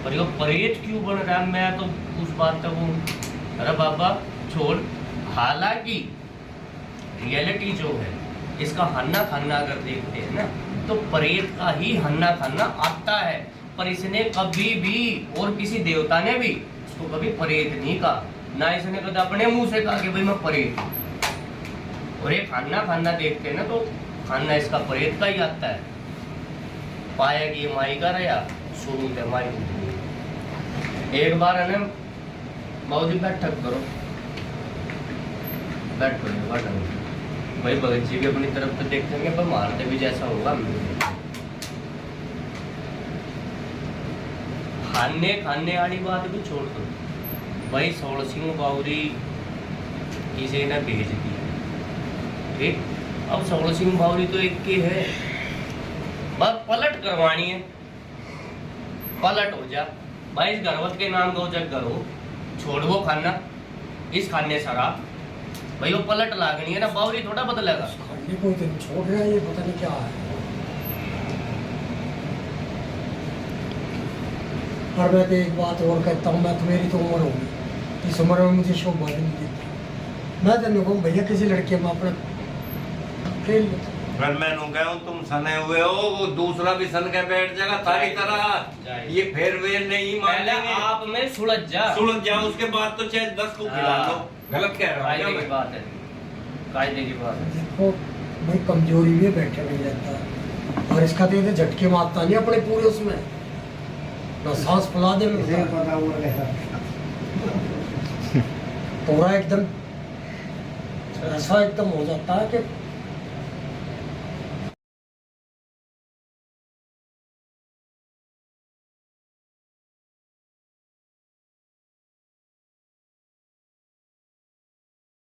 पर ये प्रेत क्यों बन रहा है, मैं तो उस बात तक हूँ, अरे बाबा छोड़। हालांकि रियलिटी जो है इसका हन्ना खाना अगर देखते हैं ना तो प्रेत का ही हन्ना खाना आता है, पर इसने कभी भी और किसी देवता ने भी इसको कभी प्रेत नहीं कहा, ना इसने कभी अपने मुंह से कहा कि भाई मैं प्रेत हूं। और एक खाना खाना देखते हैं ना तो खाना इसका प्रेत का ही आता है। पाया कि ये माई का रहा शुरू से माई। एक बार है ना बाबूजी बैठक करो, बैठ भाई भगत जी भी अपनी तरफ से देखेंगे, पर मारते भी जैसा होगा। खाने खाने वाली बात भी छोड़ दो भाई, सोल सिंह बावरी किसी ने भेज दी, ठीक। अब सोल सिंह बावरी तो एक के है, बस पलट करवानी है, पलट हो जा भाई। इस गर्वत के नाम गौ जग करो, छोड़ वो खाना, इस खाने शराब भाई वो पलट लागनी है ना, बावरी थोड़ा बदलेगा। खाने को इतने छोड़ रहा है, ये पता नहीं क्या है। और मैं तो एक बात और कहता हूँ, मैं तो मेरी तो उम्र होगी, इस उम्र में मुझे शोभा भी नहीं देती। मैं तो नहीं कहूँ भैया किसी लड़के में अपना खेल लेता। फिर मैंने कहा तुम सने हुए हो, वो दूसरा भी सन के बैठ जाएगा तारी तरह, ये फिर वे नहीं मानेंगे। आप में सुलझ जाओ, उसके बाद तो चाहे 10 को खिला दो। गलत कह रहा कायदे की बात है, कायदे की बात है। देखो भाई कमजोरी में बैठे नहीं रहता है, और इसका तो ये झटके मारता नहीं अपने पूरे उसमें, ना सांस फुला दे में इसे पता हुआ कैसा पूरा एकदम ऐसा एकदम हो जाता है कि